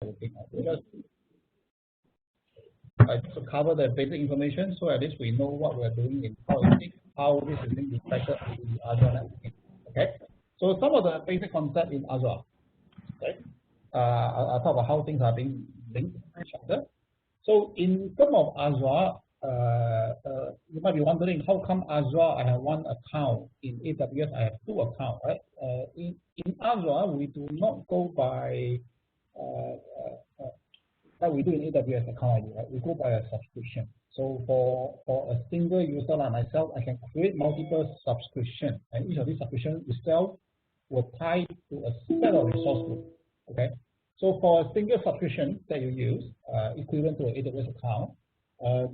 networking. Just to cover the basic information, so at least we know what we're doing in how this is being reflected in the Azure networking. Okay, so some of the basic concepts in Azure. Okay, I'll talk about how things are being linked to each other. So in terms of Azure, you might be wondering how come Azure I have one account, in AWS I have two accounts, right? In Azure we do not go by like we do in AWS account ID, right? We go by a subscription. So for a single user like myself, I can create multiple subscriptions, and each of these subscriptions itself will tie to a set of resource group. Okay. So for a single subscription that you use, equivalent to an AWS account,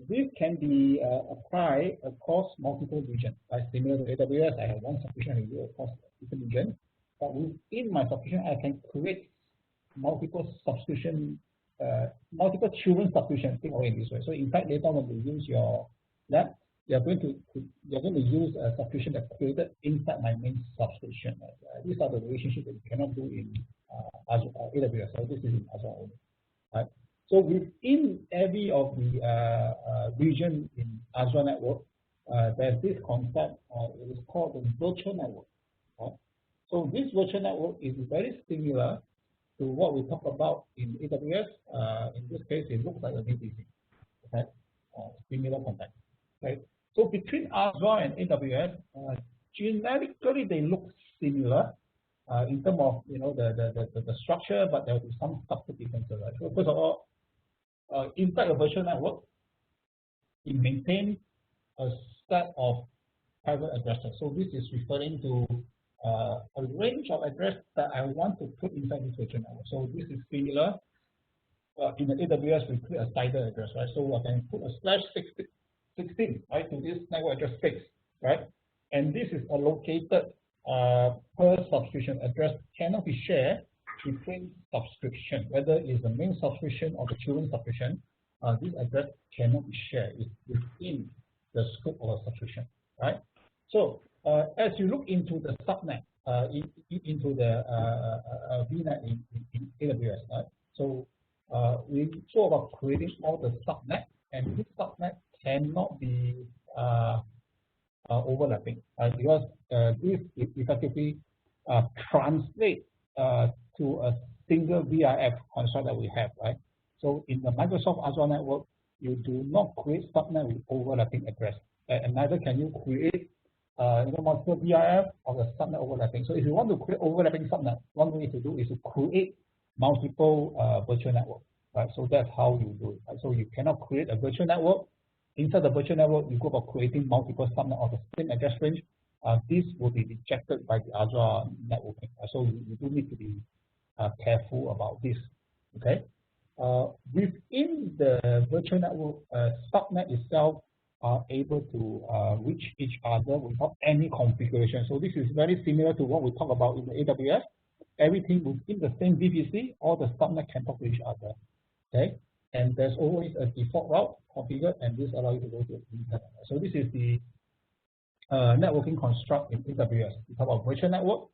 this can be applied across multiple regions. Similar to AWS, I have one subscription I use across different regions. But within my subscription, I can create multiple subscription, multiple children subscriptions. Think of it this way. So in fact, later when you use your lab, you're going to use a subscription that's created inside my main subscription. These are the relationships that you cannot do in Azure, AWS. So this is in Azure only. Right? So within every of the region in Azure network, there's this concept. It is called the virtual network. Right? So this virtual network is very similar to what we talk about in AWS. In this case, it looks like a VPC. Okay, similar concept. Okay. So between Azure and AWS, generically they look similar in terms of the structure, but there will be some subtle differences. Right? So first of all, inside a virtual network, it maintains a set of private addresses. So this is referring to a range of addresses that I want to put inside this virtual network. So this is similar. In the AWS, we create a CIDR address, right? So I can put a /16, right, to this network address 6, right? And this is allocated per subscription address, cannot be shared between subscription, whether it's the main subscription or the children subscription. This address cannot be shared. It's within the scope of a subscription, right? So as you look into the subnet, into the VNet in AWS, right? So we talk about creating all the subnet, and this subnet cannot be overlapping, because this effectively translates to a single VRF construct that we have, right? So in the Microsoft Azure network, you do not create subnet with overlapping address, and neither can you create multiple VRF or the subnet overlapping. So if you want to create overlapping subnet, one way to do is to create multiple virtual network, right? So that's how you do it. Right? So you cannot create a virtual network. Inside the virtual network, you go about creating multiple subnet of the same address range. This will be rejected by the Azure networking. So you do need to be careful about this. Okay. Within the virtual network, subnet itself are able to reach each other without any configuration. So this is very similar to what we talk about in the AWS. Everything within the same VPC, all the subnet can talk to each other. Okay, and there's always a default route configured, and this allows you to go to the internet. So this is the networking construct in AWS. We talk about virtual network.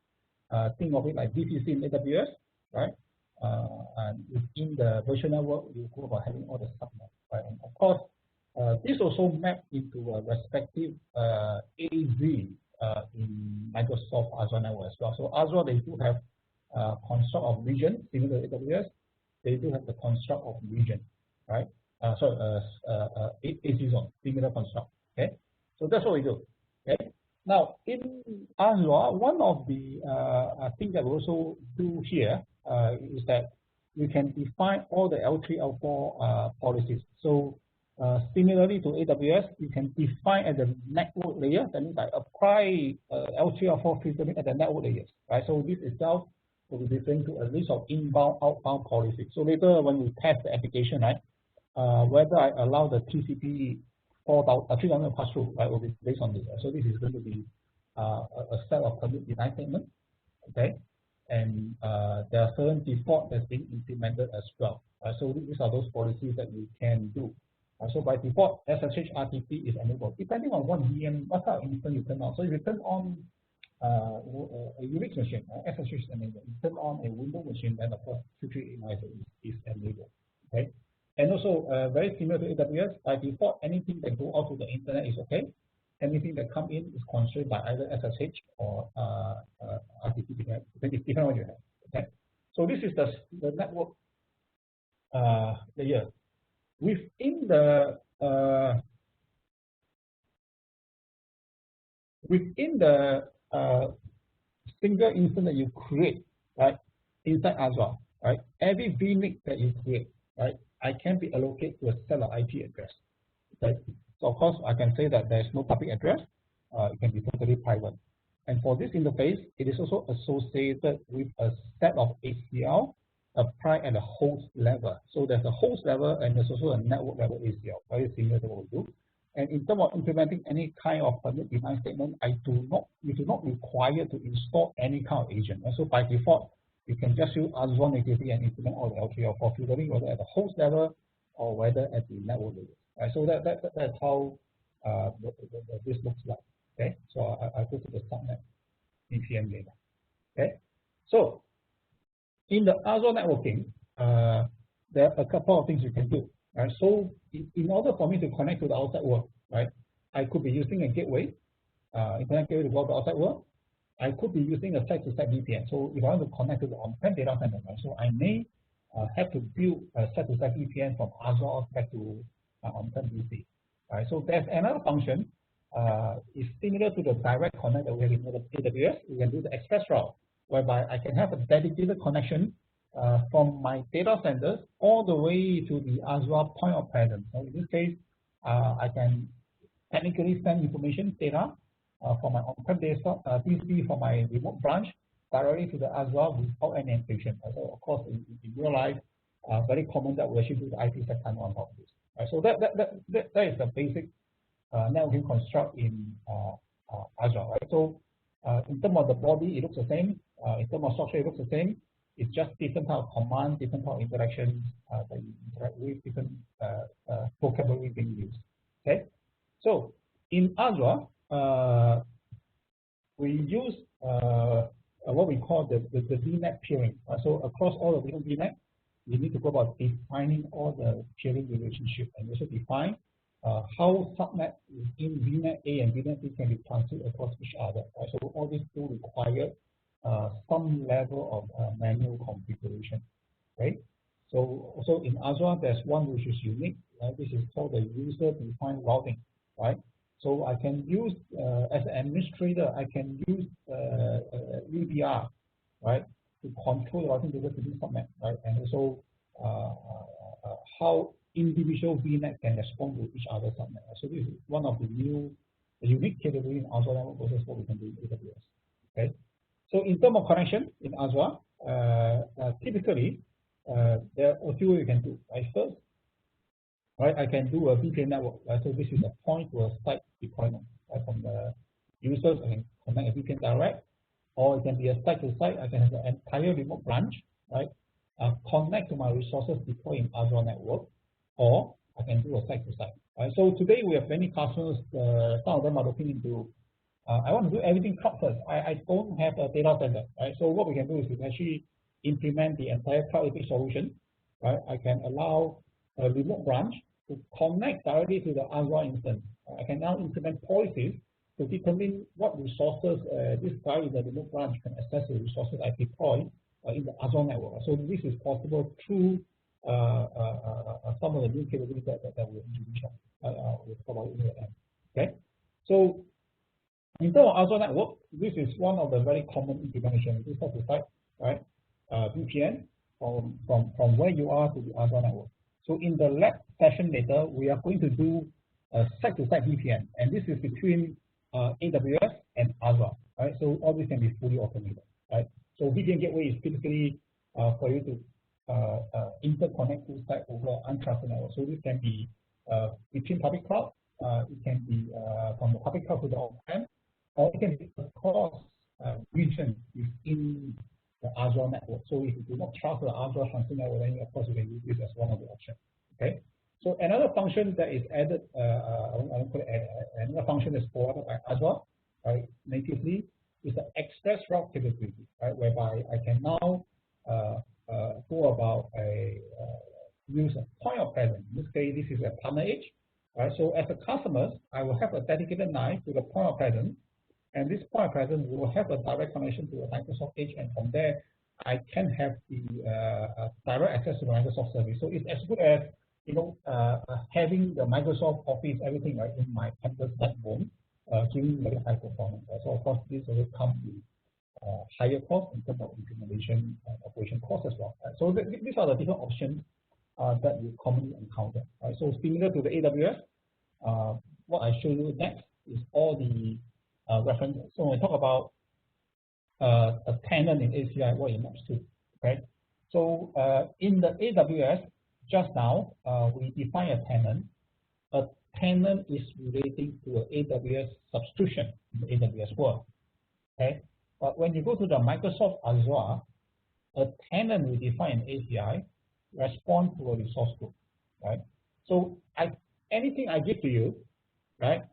Think of it like VPC in AWS, right? And within the virtual network, you go about having all the subnet, right? And of course, this also maps into a respective AZ in Microsoft Azure network as well. So Azure, they do have construct of region, similar to AWS. They do have the construct of region, right? AZ zone, similar construct. Okay, so that's what we do. Okay, now in Azure, one of the things that we also do here is that we can define all the L3, L4 policies. So similarly to AWS, you can define at the network layer. That means I apply L3, L4 filtering at the network layers, right? So this itself will be referring to a list of inbound, outbound policies. So later when we test the application, right, whether I allow the TCP 3,000 pass through, right, will be based on this. So this is going to be a set of permit denied statements, okay? And there are certain default that's being implemented as well. So these are those policies that you can do. So by default, SSH RTP is enabled, depending on what VM, what type of instance you turn on. So if you turn on a Unix machine, SSH is enabled. You turn on a Windows machine, then of course 2389 is also very similar to AWS. By default, anything that go out to the internet is okay. Anything that come in is constrained by either SSH or RTP, depending on what you have. Okay. So this is the network layer. Within the single instance that you create, right, inside Azure, right, every VNet that you create, right, I can be allocated to a set of IP address. Okay. So of course, I can say that there is no public address. It can be totally private. And for this interface, it is also associated with a set of ACL applied at the host level. So there's a host level and there's also a network level ACL, very similar to what we do. And in terms of implementing any kind of permit design statement, you do not require to install any kind of agent. And so by default, you can just use Azure natively and implement all the L3 or filtering, whether at the host level or whether at the network level. Right? So that's how this looks like. Okay, so I go to the Subnet VPN later. Okay, so in the Azure networking, there are a couple of things you can do. Right, so in order for me to connect to the outside world, right, I could be using a gateway, internet gateway to go to the outside world. I could be using a site-to-site VPN. So if I want to connect to the on-prem data center, right, so I may have to build a site-to-site VPN from Azure back to on-prem DC. Right, so there's another function. It's similar to the direct connect that we have in AWS. We can do the express route, whereby I can have a dedicated connection from my data centers all the way to the Azure point of presence. So in this case, I can technically send information data from my on-prem desktop DC from my remote branch directly to the Azure without any encryption. So of course, in real life, very common that we actually do the IPsec tunnel on top of this. Right? So that is the basic networking construct in Azure. Right? So in terms of the body, it looks the same. In terms of structure, it looks the same. It's just different type of commands, different type of interactions that you interact with, different vocabulary being used. Okay, so in Azure, we use what we call the VNet peering. So across all the different VNet, you need to go about defining all the peering relationship and also define how subnet in VNet A and VNet B can be transferred across each other. Right? So all these do require some level of manual configuration, right? So in Azure, there's one which is unique. Right? This is called the user-defined routing, right? So I can use as an administrator, I can use UBR, right, to control the routing data to this subnet, right? And also how individual VNet can respond to each other subnet. So this is one of the unique capabilities in Azure network versus what we can do in AWS. Okay. So in terms of connection in Azure, typically there are a few ways you can do. Right? First, right, I can do a VPN network. Right? So this is a point to a site deployment. Right? From the users, I can connect a VPN direct, or it can be a site to site. I can have an entire remote branch, right? Connect to my resources deployed in Azure network, or I can do a site to site. Right? So today we have many customers. Some of them are looking into I want to do everything cloud first. I don't have a data center, right? So what we can do is we can actually implement the entire Cloud APIC solution, right? I can allow a remote branch to connect directly to the Azure instance. I can now implement policies to determine what resources this guy in the remote branch can access the resources I deploy in the Azure network. So this is possible through some of the new capabilities that we introduce. We'll talk about it in the end. Okay, so in terms of Azure network, this is one of the very common implementations. This site to site, right? VPN from where you are to the Azure network. So in the lab session later, we are going to do a site to site VPN, and this is between AWS and Azure, right? So all this can be fully automated, right? So VPN gateway is typically for you to interconnect to site over untrusted network. So this can be between public cloud, it can be from the public cloud to the on-prem, or it can be across region within the Azure network. So if you do not trust the Azure transit network, then of course you can use this as one of the options. Okay. So another function that is added, another function is provided by Azure, right, natively, is the express route capability, right, whereby I can now go about use a point of presence. In this case, this is a partner edge. Right? So as a customer, I will have a dedicated NIC to the point of presence, and this point of presence will have a direct connection to a Microsoft edge, and from there I can have the direct access to the Microsoft service. So it's as good as having the Microsoft Office, everything right in my campus backbone, giving very high performance. So of course, this also comes with higher cost in terms of implementation and operation cost as well. Right? So these are the different options that you commonly encounter. Right? So similar to the AWS, what I show you next is all the references. So when we talk about a tenant in ACI, what it maps to, right? So in the AWS, just now we define a tenant. A tenant is relating to an AWS subscription in the AWS world, okay? But when you go to the Microsoft Azure, a tenant we define in ACI respond to a resource group, right? So anything I give to you, right?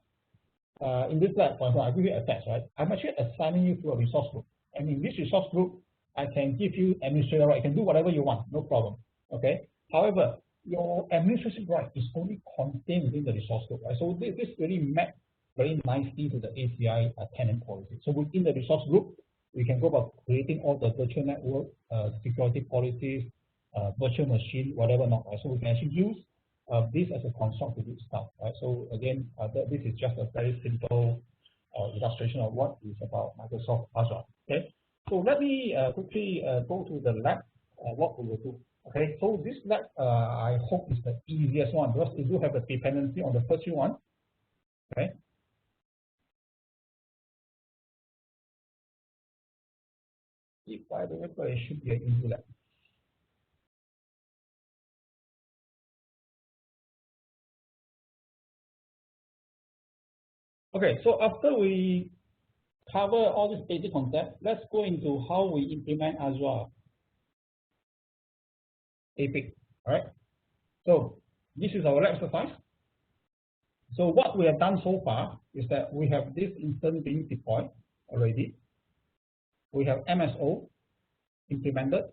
In this lab, for example, I give you a test, right? I'm actually assigning you to a resource group. And in this resource group, I can give you administrator right. I can do whatever you want, no problem. Okay. However, your administration right is only contained within the resource group, right? So this really maps very nicely to the ACI tenant policy. So within the resource group, we can go about creating all the virtual network, security policies, virtual machine, whatever not, right? So we can actually use this as a construct to do stuff, right? So again, this is just a very simple illustration of what is about Microsoft Azure. Okay, so let me quickly go to the lab. What we will do. Okay, so this lab I hope is the easiest one because it do have a dependency on the first one. Okay. If I remember, it should be an easy lab. Okay, so after we cover all these basic concepts, let's go into how we implement Azure APIC. All right. So this is our lab exercise. So what we have done so far is that we have this instance being deployed already. We have MSO implemented,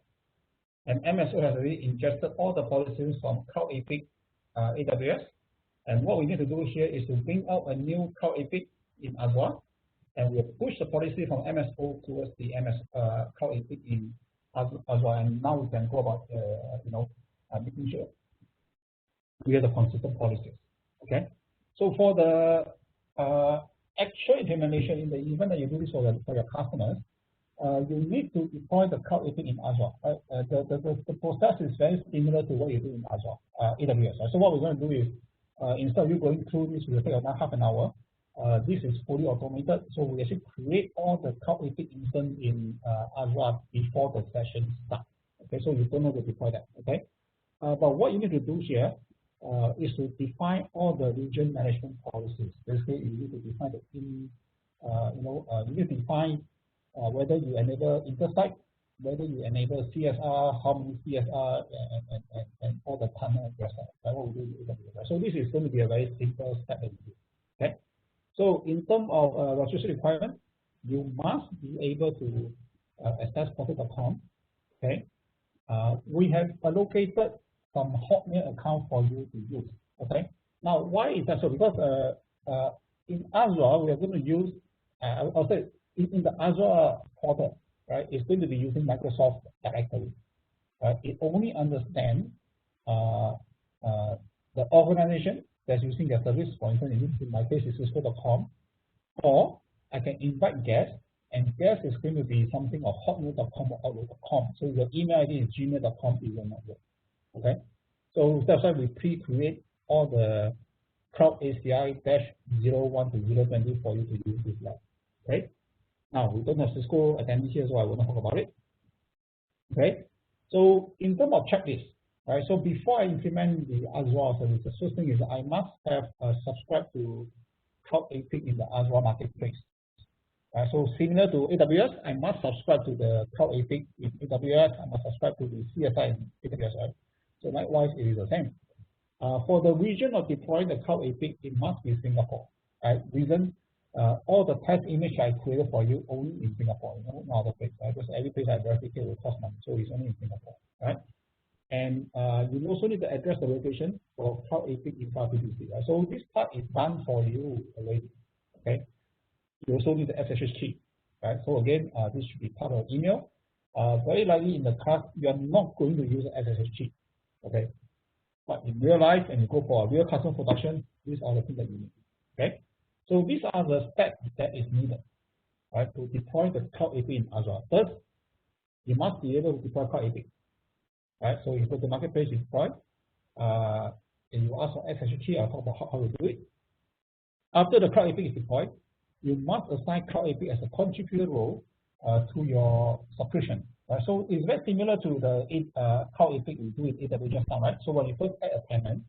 and MSO has already ingested all the policies from Cloud APIC AWS. And what we need to do here is to bring out a new Cloud APIC in Azure, and we'll push the policy from MSO towards the Cloud APIC in Azure. And now we can go about, making sure we have the consistent policies. Okay. So for the actual implementation, in the event that you do this for your customers, you need to deploy the Cloud APIC in Azure. Right? The process is very similar to what you do in Azure, AWS. Right? So what we're going to do is, instead of you going through this, will take about half an hour. This is fully automated, so we actually create all the Cloud APIC instance in Azure before the session starts. Okay, so you don't have to deploy that. Okay, but what you need to do here is to define all the region management policies. Basically, you need to define the you need to define whether you enable intersite, whether you enable CSR, how many CSR, and all the partner addresses. That's what we do in AWS. So this is going to be a very simple step that we do. Okay. So in terms of registration requirement, you must be able to access portal.com. Okay. We have allocated some Hotmail account for you to use. Okay. Now, why is that so? Because in Azure, we are going to use, I'll say, in the Azure portal, right, it's going to be using Microsoft directory. It only understands the organization that's using their service. For instance, in my case, it's Cisco.com, or I can invite guests, and guest is going to be something of hotmail.com or outlook.com. So your email ID is gmail.com, it will not work. Okay, so that's why we pre-create all the Cloud ACI -01 to 020 for you to use this lab. Okay. Now we don't have Cisco attendee here, so I will not talk about it. Okay. So in terms of checklist, right? So before I implement the Azure service, the first thing is I must have subscribed to Cloud APIC in the Azure marketplace. So similar to AWS, I must subscribe to the Cloud APIC in AWS. I must subscribe to the CSI in AWS. Right? So likewise, it is the same. For the region of deploying the Cloud APIC, it must be Singapore. Right? Reason, all the test image I created for you only in Singapore, no other place. Right? Because every place I replicate will cost money, so it's only in Singapore. Right? And you also need to address the location for Cloud APIC Infra VPC. Right? So this part is done for you already. Okay. You also need the SSH key. Right. So again, this should be part of email. Very likely in the class you are not going to use the SSH key. Okay. But in real life, and you go for a real customer production, these are the things that you need. Okay. So these are the steps that is needed, right, to deploy the Cloud APIC in Azure. First, you must be able to deploy Cloud APIC. Right, so you go to marketplace, you deploy, and you ask for SSH key. I'll talk about how to do it. After the Cloud APIC is deployed, you must assign Cloud APIC as a contributor role to your subscription. Right, so it's very similar to the Cloud APIC we do in AWS just now, right? So when you first add a tenant,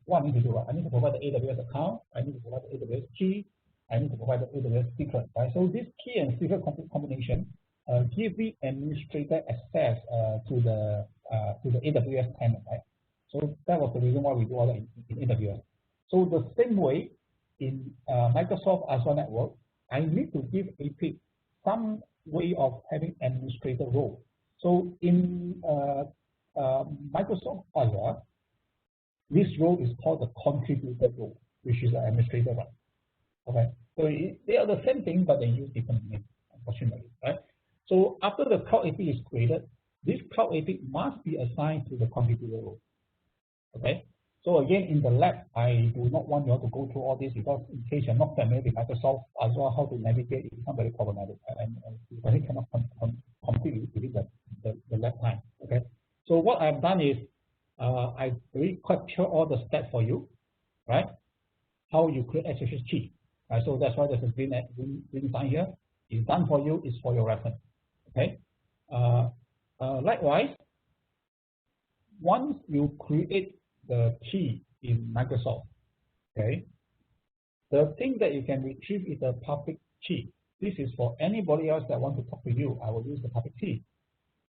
what I need to do, I need to provide the AWS account, I need to provide the AWS key, I need to provide the AWS secret. Right, so this key and secret combination give the administrator access to the AWS tenant, right? So that was the reason why we do all that in AWS. So the same way in Microsoft Azure Network, I need to give APIC some way of having administrator role. So in Microsoft Azure, this role is called the contributor role, which is the administrator role. Okay, so they are the same thing, but they use different names, unfortunately, right? So after the Cloud APIC is created, this Cloud APIC must be assigned to the contributor role. Okay. So again, in the lab, I do not want you all to go through all this because in case you're not familiar with Microsoft Azure, how to navigate, it's not very problematic, and you really cannot completely within the lab time. Okay. So what I've done is I really capture all the steps for you, right? How you create SSH key. Right? So that's why there's a green sign here. It's done for you. It's for your reference. Okay. Likewise, once you create the key in Microsoft, okay, the thing that you can retrieve is a public key. This is for anybody else that wants to talk to you. I will use the public key.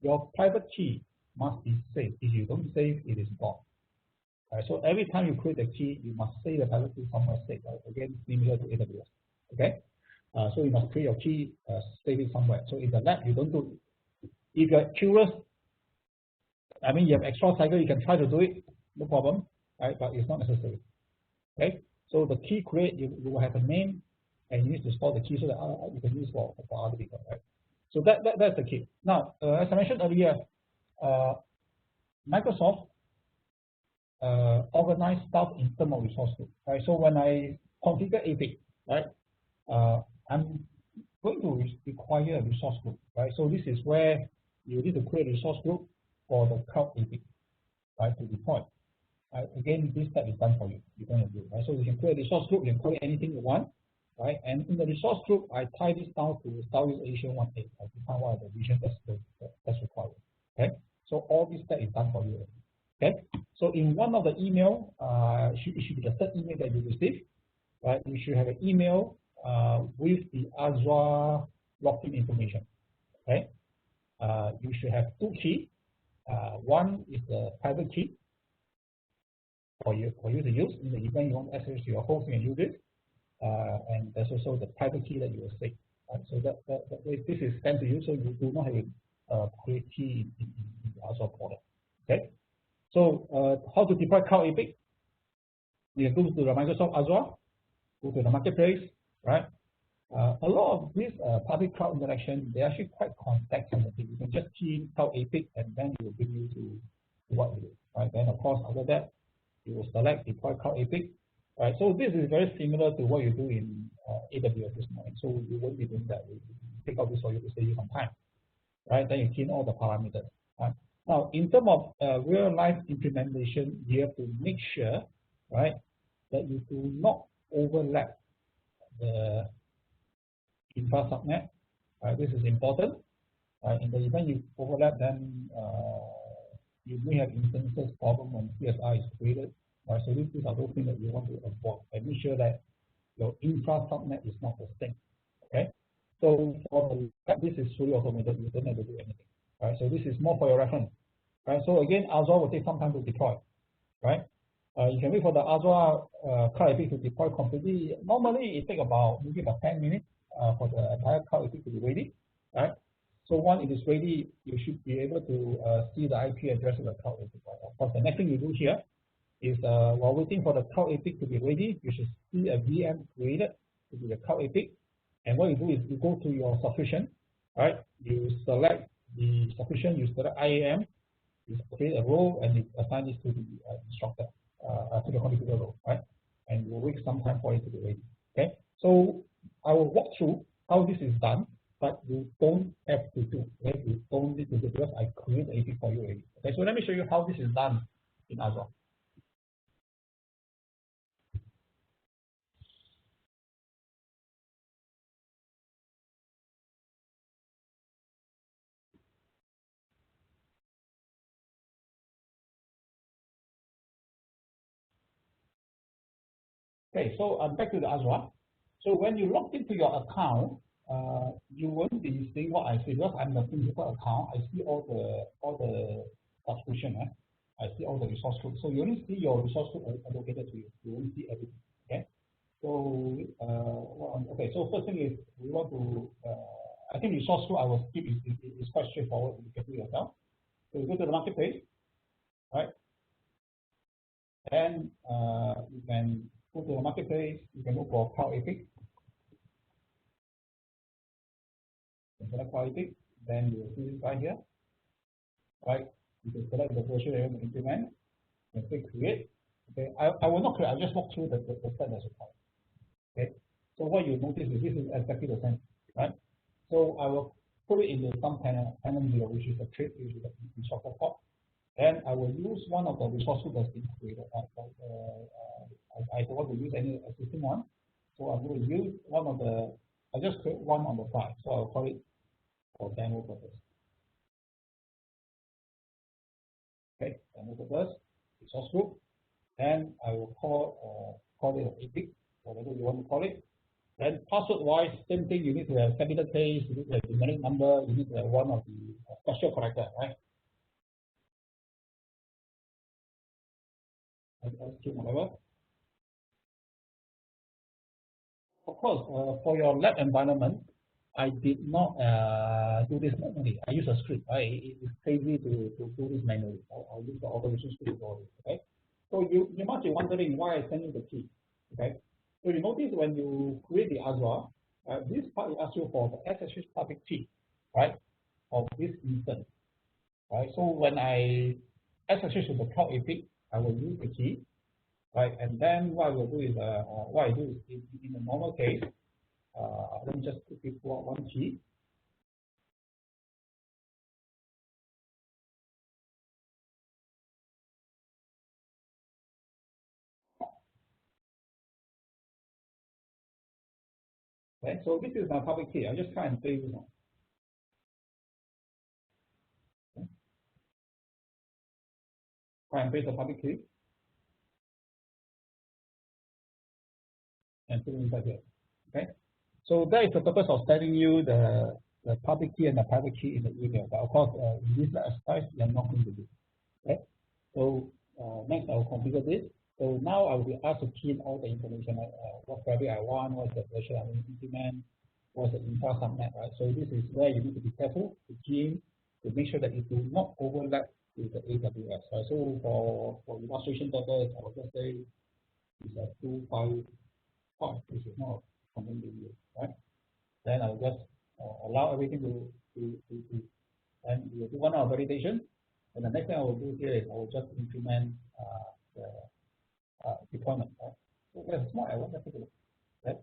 Your private key must be saved. If you don't save, it is gone. Right, so every time you create a key, you must save the private key somewhere safe. Right? Again, similar to AWS. Okay. So you must create your key, save it somewhere. So in the lab, you don't do. If you're curious, I mean, you have extra cycle, you can try to do it, no problem, right? But it's not necessary. Okay. So the key create, you will have a name, and you need to store the key so that you can use for other people, right? So that's the key. Now, as I mentioned earlier, Microsoft organize stuff in terms of resource group, right? So when I configure APIC, right, I'm going to require a resource group, right? So this is where you need to create a resource group for the Cloud APIC, right, to deploy. Right? Again, this step is done for you. You're going to do, right? So you can create a resource group, you can call it anything you want, right? And in the resource group, I tie this down to Southeast Asia 1A. I define what the region that's required. Okay. So all this step is done for you. Okay. So in one of the email, it should be the third email that you receive, right? You should have an email with the Azure login information. Okay. You should have two keys. One is the private key for you to use in the event you want to access your host, you can use it. And there's also the private key that you will save. Right? So this is sent to you, so you do not have a private key in the Azure portal. Okay. So how to deploy Cloud APIC? You go to the Microsoft Azure, go to the marketplace, right? A lot of these public cloud interaction, they're actually quite context sensitive. You can just key in Cloud APIC and then it will bring you to what you do, right? Then of course after that, you will select deploy Cloud APIC, right? So this is very similar to what you do in AWS this morning. So you won't be doing that. We take out this for you to save you some time, right? Then you key in all the parameters, right? Now, in terms of real life implementation, you have to make sure, right, that you do not overlap the infra subnet. This is important. In the event you overlap, then you may have instances problem when CSI is created. So these are those things that you want to avoid and make sure that your infra subnet is not the same. Okay. So for this is fully automated. You don't have to do anything. Right. So this is more for your reference. Right. So again, Azure will take some time to deploy. Right. You can wait for the Azure Cloud APIC to deploy completely. Normally, it takes maybe about 10 minutes for the entire Cloud APIC to be ready. Right. So once it is ready, you should be able to see the IP address of the Cloud APIC. Of course, the next thing you do here is while waiting for the Cloud APIC to be ready, you should see a VM created to be the Cloud APIC. And what you do is you go to your subscription, right? You select the subscription, you select IAM, you create a role, and you assign this to the instructor, to the contributor role, right? And you will wait some time for it to be ready. Okay. So I will walk through how this is done, but you don't have to do. Okay? You don't need to do because I create the APIC for you already. Okay. So let me show you how this is done in Azure. Okay, so I'm back to the Azure. So when you log into your account, you won't be seeing what I see because I'm the principal account. I see all the subscription. I see all the resource group. So you only see your resource group allocated to you. You won't see everything. Okay. So okay. So first thing is we want to. I think resource group I will skip. Is quite straightforward. You can do it yourself. So you go to the marketplace, right? And you can go to the marketplace, you can look for Cloud APIC. Select Cloud APIC, then you will see this guy here, right? You can select the version you want to implement, and click create. Okay, I will not create, I'll just walk through the step that's required. Okay, so what you notice is this is exactly the same, right? So I will put it into some tenant 0, which is a trade, which is the instructor port. Then I will use one of the resources that's been created. I don't want to use any existing one. So I'm going to use one of the, I just create one on the side. So I'll call it for demo purpose. Okay, demo purpose, resource group. And I will call it APIC, whatever you want to call it. Then password-wise, same thing, you need to have capital case, you need to have the numeric number, you need to have one of the special character, right? Whatever. Of course, for your lab environment, I did not do this manually. I use a script. It is crazy to do this manually. I'll use the automation script for it. Okay. So you must be wondering why I send you the key. Okay. So you notice when you create the Azure, this part will ask you for the SSH public key, right, of this instance. Right. So when I SSH to the Cloud APIC, I will use the key. Right, and then what I will do is, what I do is in the normal case, let me just quickly pull out one key. Okay, so this is my public key. I just try and play this one. Okay. Try and paste the public key and put it inside here. Okay, so that is the purpose of telling you the public key and the private key in the email. But of course, in this exercise, we are not going to do. Okay, so next I will configure this. So now I will be asked to key in all the information, like what fabric I want, what's the version I want to implement, what's the infra subnet, right? So this is where you need to be careful to key in to make sure that it do not overlap with the AWS, right? So for illustration purpose, I will just say it's a 255, which is not something to use, right? Then I'll just allow everything to and we will do one hour validation. And the next thing I will do here is I will just implement the deployment, right? So there's a small error, let's take a look. Right?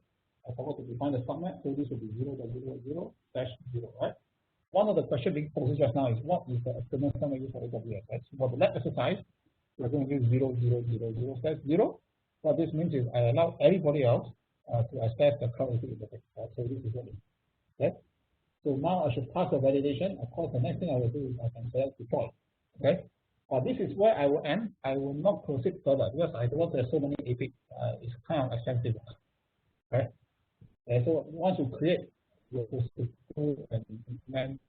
I forgot to define the subnet, so this will be 0.0.0/0, right? One of the questions being posed just now is what is the external subnet used for AWS, right? So for the lab exercise, we're going to use 0.0.0/0. What this means is I allow everybody else to access the Cloud APIC interface, right? So this is what it is, okay? So now I should pass the validation. Of course, the next thing I will do is I can select deploy, okay? This is where I will end. I will not proceed further because I don't want to have so many APIC. It's kind of expensive, right? And so once you create, you will go and implement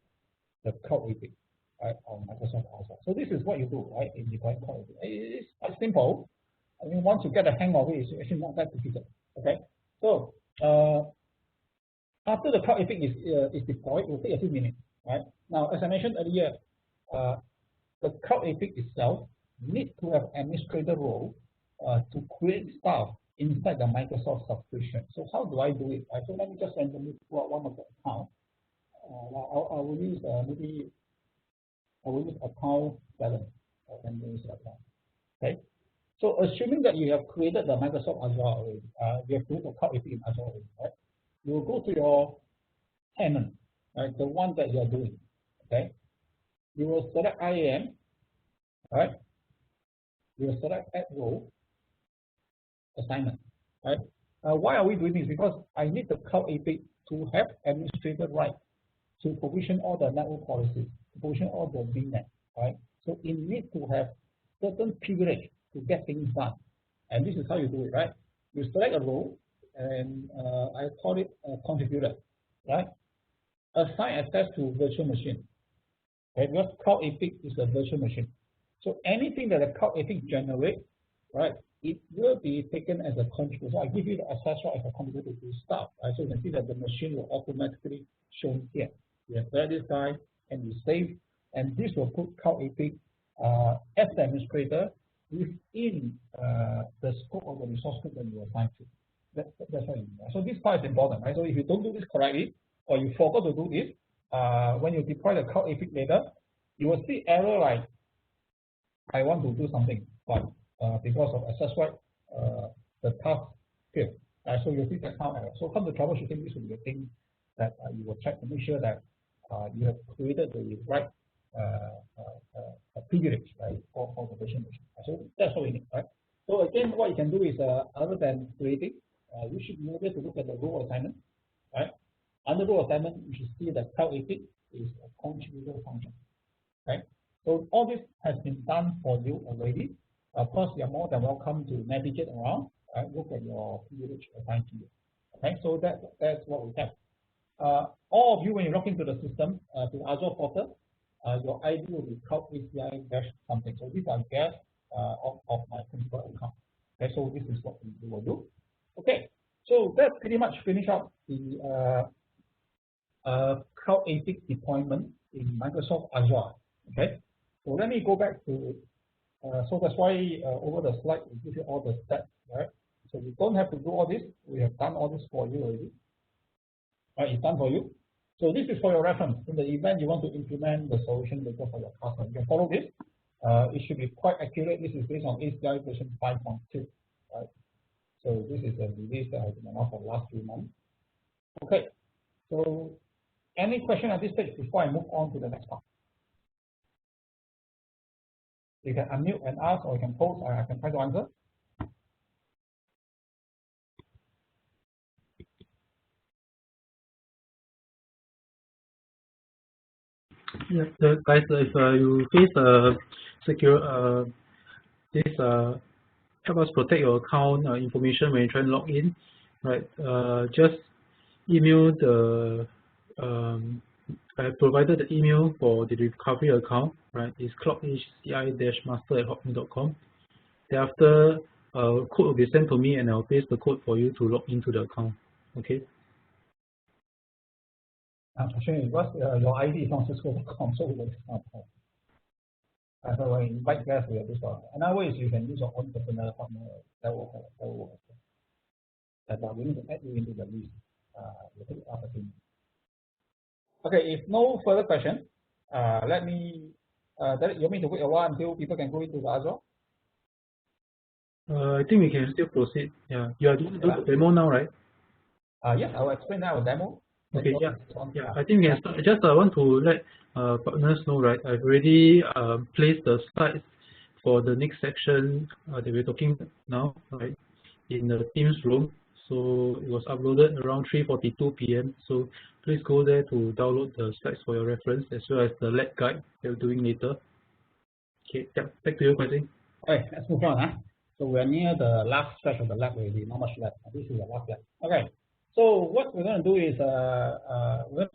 the Cloud APIC, right, on Microsoft Azure. So this is what you do, right, in deploying Cloud APIC. It's quite simple. I mean, once you get the hang of it, it's actually not that difficult, okay? So after the Cloud APIC is deployed, it will take a few minutes. right? Now, as I mentioned earlier, the Cloud APIC itself needs to have administrator role to create stuff inside the Microsoft subscription. So how do I do it? Right? So let me just randomly pull out one of the accounts. I will use maybe I will use account 7. Okay. So assuming that you have created the Microsoft Azure already, you have created the Cloud APIC in Azure already, right? You will go to your tenant, right? The one that you are doing, okay? You will select IAM, right? You will select add role assignment, right? Why are we doing this? Because I need the Cloud APIC to have administrator right to provision all the network policies, to provision all the VNet, right? So it needs to have certain privilege to get things done. And this is how you do it, right? You select a role, and I call it a contributor, right? Assign access to virtual machine, right? Because Cloud APIC is a virtual machine. So anything that the Cloud APIC generates, right, it will be taken as a contributor. So I give you the access right as a contributor to stuff, right? So you can see that the machine will automatically show here. You have this guy, and you save, and this will put Cloud APIC as the administrator within the scope of the resource group that you assign to. That's what you mean. So this part is important, right? So if you don't do this correctly, or you forgot to do this, when you deploy the Cloud APIC later, you will see error like, I want to do something, but because of access right, the task failed. So you'll see that error. So come to troubleshooting, this will be the thing that you will check to make sure that you have created the right privilege, right, for the version. So that's what we need, right? So again, what you can do is, other than creating, you should be able to look at the role assignment, right? Under role assignment, you should see that Cloud APIC is a contributor function, right? So all this has been done for you already. Of course, you are more than welcome to navigate around, right? Look at your privilege assigned to you. Okay, so that's what we have. All of you, when you log into the system, to Azure portal, your ID will be Cloud ACI something. So these are guests of my principal account. Okay, so this is what we will do. Okay, so that pretty much finish up the Cloud APIC deployment in Microsoft Azure. Okay, so let me go back to. So that's why over the slide we give you all the steps, right? So you don't have to do all this. We have done all this for you already. Right, it's done for you. So this is for your reference. In the event you want to implement the solution later for your customer, you can follow this. It should be quite accurate. This is based on ACI version 5.2. Right? So this is a release that has been announced for the last 3 months. Okay. So any question at this stage before I move on to the next part? You can unmute and ask, or you can post. I can try to answer. Yeah, guys, if you face secure this help us protect your account information when you try and log in, right? Just email the I have provided the email for the recovery account, right? It's cloudhci-master@hotmail.com. Thereafter, code will be sent to me, and I'll paste the code for you to log into the account. Okay. Actually, because your ID is not cisco.com, so it's not. So when you invite guests, we have this one. Another way is you can use your own personal Hotmail. That will work. But we need to add you into the list. We'll take it after 2 minutes. Okay, if no further question, let me. You want me to wait a while until people can go into the Azure? I think we can still proceed. Yeah, you are doing the demo now, right? Yes, I will explain now a demo. Okay, yeah. I think we can start. Just want to let partners know, right? I've already placed the slides for the next section that we're talking now, right? In the Teams room. So it was uploaded around 3:42 p.m. So please go there to download the slides for your reference, as well as the lab guide that we're doing later. Okay, yeah, back to you, Quentin. Okay, let's move on. So we're near the last stretch of the lab already, not much left. This is the last lab. Okay, so what we're going to do is we're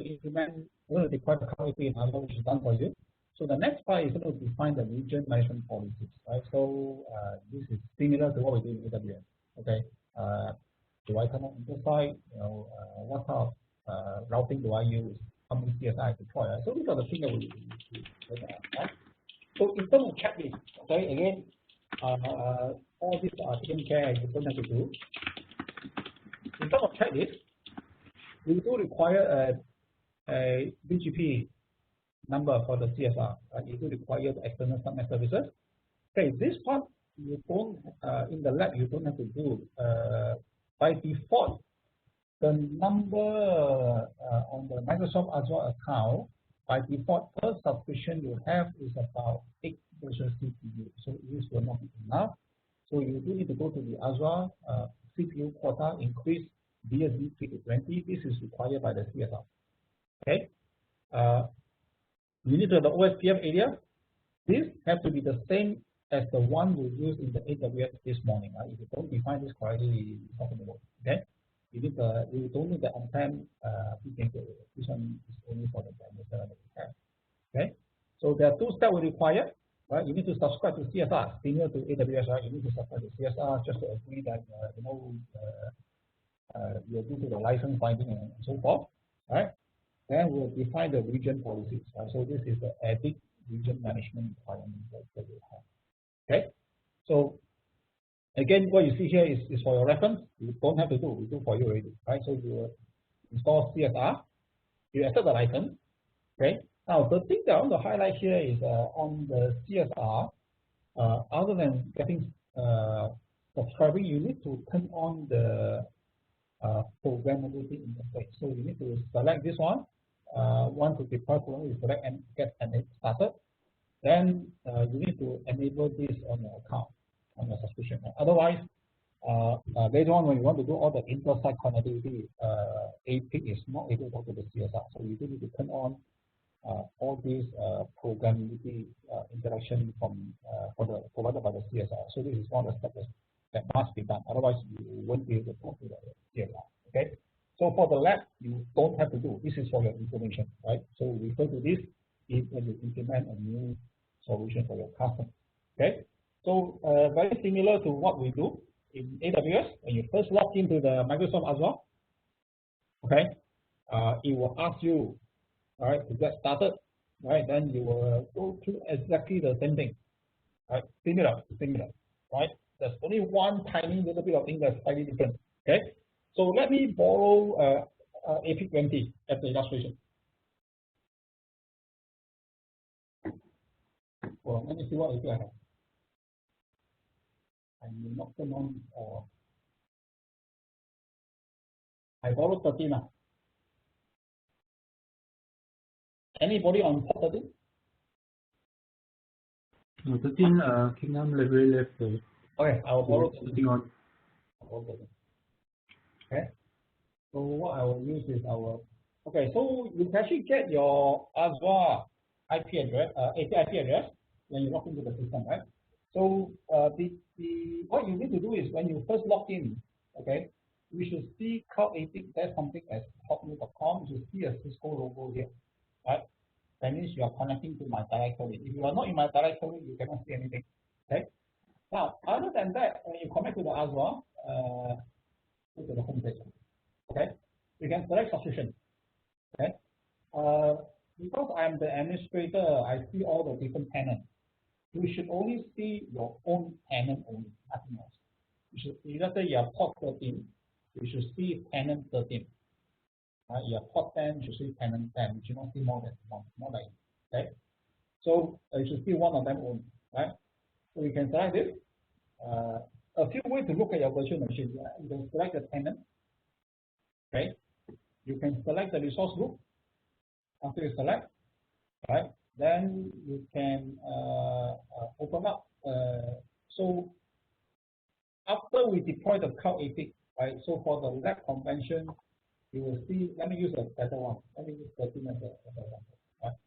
going to deploy the Cloud APIC in Azure, which is done for you. So the next part is going to define the region management policies, right? So this is similar to what we do in AWS. Okay, do I turn on the site? What kind of routing do I use? how many CSI deploy. Right? So these are the things that we look at. Right? So in terms of checklist, okay, again, all these are taken care you don't have to do. In terms of checklist, we do require a BGP number for the CSR. Right? You do require the external subnet services. Okay, this part you don't in the lab you don't have to do. By default, the number on the Microsoft Azure account by default per subscription you have is about 8 virtual CPU. So this will not be enough. So you do need to go to the Azure CPU quota, increase BSD 3 to 20. This is required by the CSR. Okay. You need to have the OSPF area. This has to be the same as the one we used in the AWS this morning. Right? If you don't define this correctly, it's not going to work. Okay. You don't need the on-prem this one is only for the vendor that we have. Okay. So there are 2 steps we require. Right? You need to subscribe to CSR, similar to AWS. Right? You need to subscribe to CSR just to agree that you're due to the license finding and so forth. Right? Then we'll define the region policies. Right? So this is the APIC region management requirement that we have. Okay. So again, what you see here is for your reference. You don't have to do. We do for you already. Right? So you install CSR. You accept the license. Okay. Now the thing that I want to highlight here is on the CSR. Other than getting subscribing, you need to turn on the programmability interface. So you need to select this one. Want to deploy program, you select and get it started. Then you need to enable this on your account, on your subscription. Otherwise, later on when you want to do all the inter-site connectivity, APIC is not able to talk to the CSR. So you do need to turn on all these programmability interaction from provided by the CSR. So this is one of the steps that must be done. Otherwise, you won't be able to talk to the CSR. Okay. So for the lab, you don't have to do. This is for your information, right? So refer to this when you implement a new solution for your customer. Okay. So very similar to what we do in AWS. When you first log into the Microsoft Azure, okay, it will ask you, all right, to get started, right? Then you will go through exactly the same thing, right? Similar, right? There's only one tiny little bit of thing that's slightly different. Okay. So let me borrow APIC 20 as the illustration. Well, let me see what APIC I have. I will not turn on or I borrowed 13 now. Anybody on port 13? No, 13 Kingdom very left. Okay, I will borrow 13 on. Okay. So what I will use is okay, so you can actually get your Azure IP address, API IP address when you log into the system, right? So what you need to do is when you first log in, okay, we should see Cloud APIC. There's something as hotmail.com. You should see a Cisco logo here, right? That means you are connecting to my directory. If you are not in my directory, you cannot see anything. Okay. Now, other than that, when you connect to the Azure, go to the home page. Okay, you can select subscription. Okay, because I'm the administrator, I see all the different tenants. You should only see your own tenant only, nothing else. You should, let's say you have port 13, you should see tenant 13. You have port 10, you should see tenant 10. You should not see more than one, more than. Okay, so you should see one of them only, right? So you can select this. A few ways to look at your virtual machine. You can select the tenant. Okay, you can select the resource group. After you select, right, then you can open up. So after we deploy the Cloud APIC, right? So for the lab convention, you will see. Let me use a better one. Let me use 13 as a example. Right?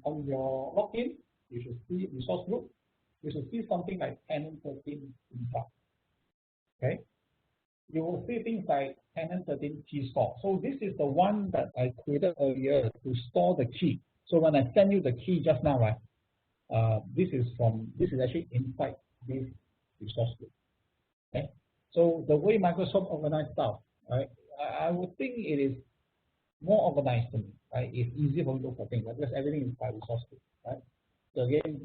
On your login, you should see resource group. You should see something like tenant 13 infra. Okay. You will see things like tenant 13 key store. So this is the one that I created earlier to store the key. So when I send you the key just now, right? This is actually inside this resource group. Okay. So the way Microsoft organized stuff, right? I would think it is more organized to me, right? It's easier for me to look for things, right? Because everything is by resource group, right? So again,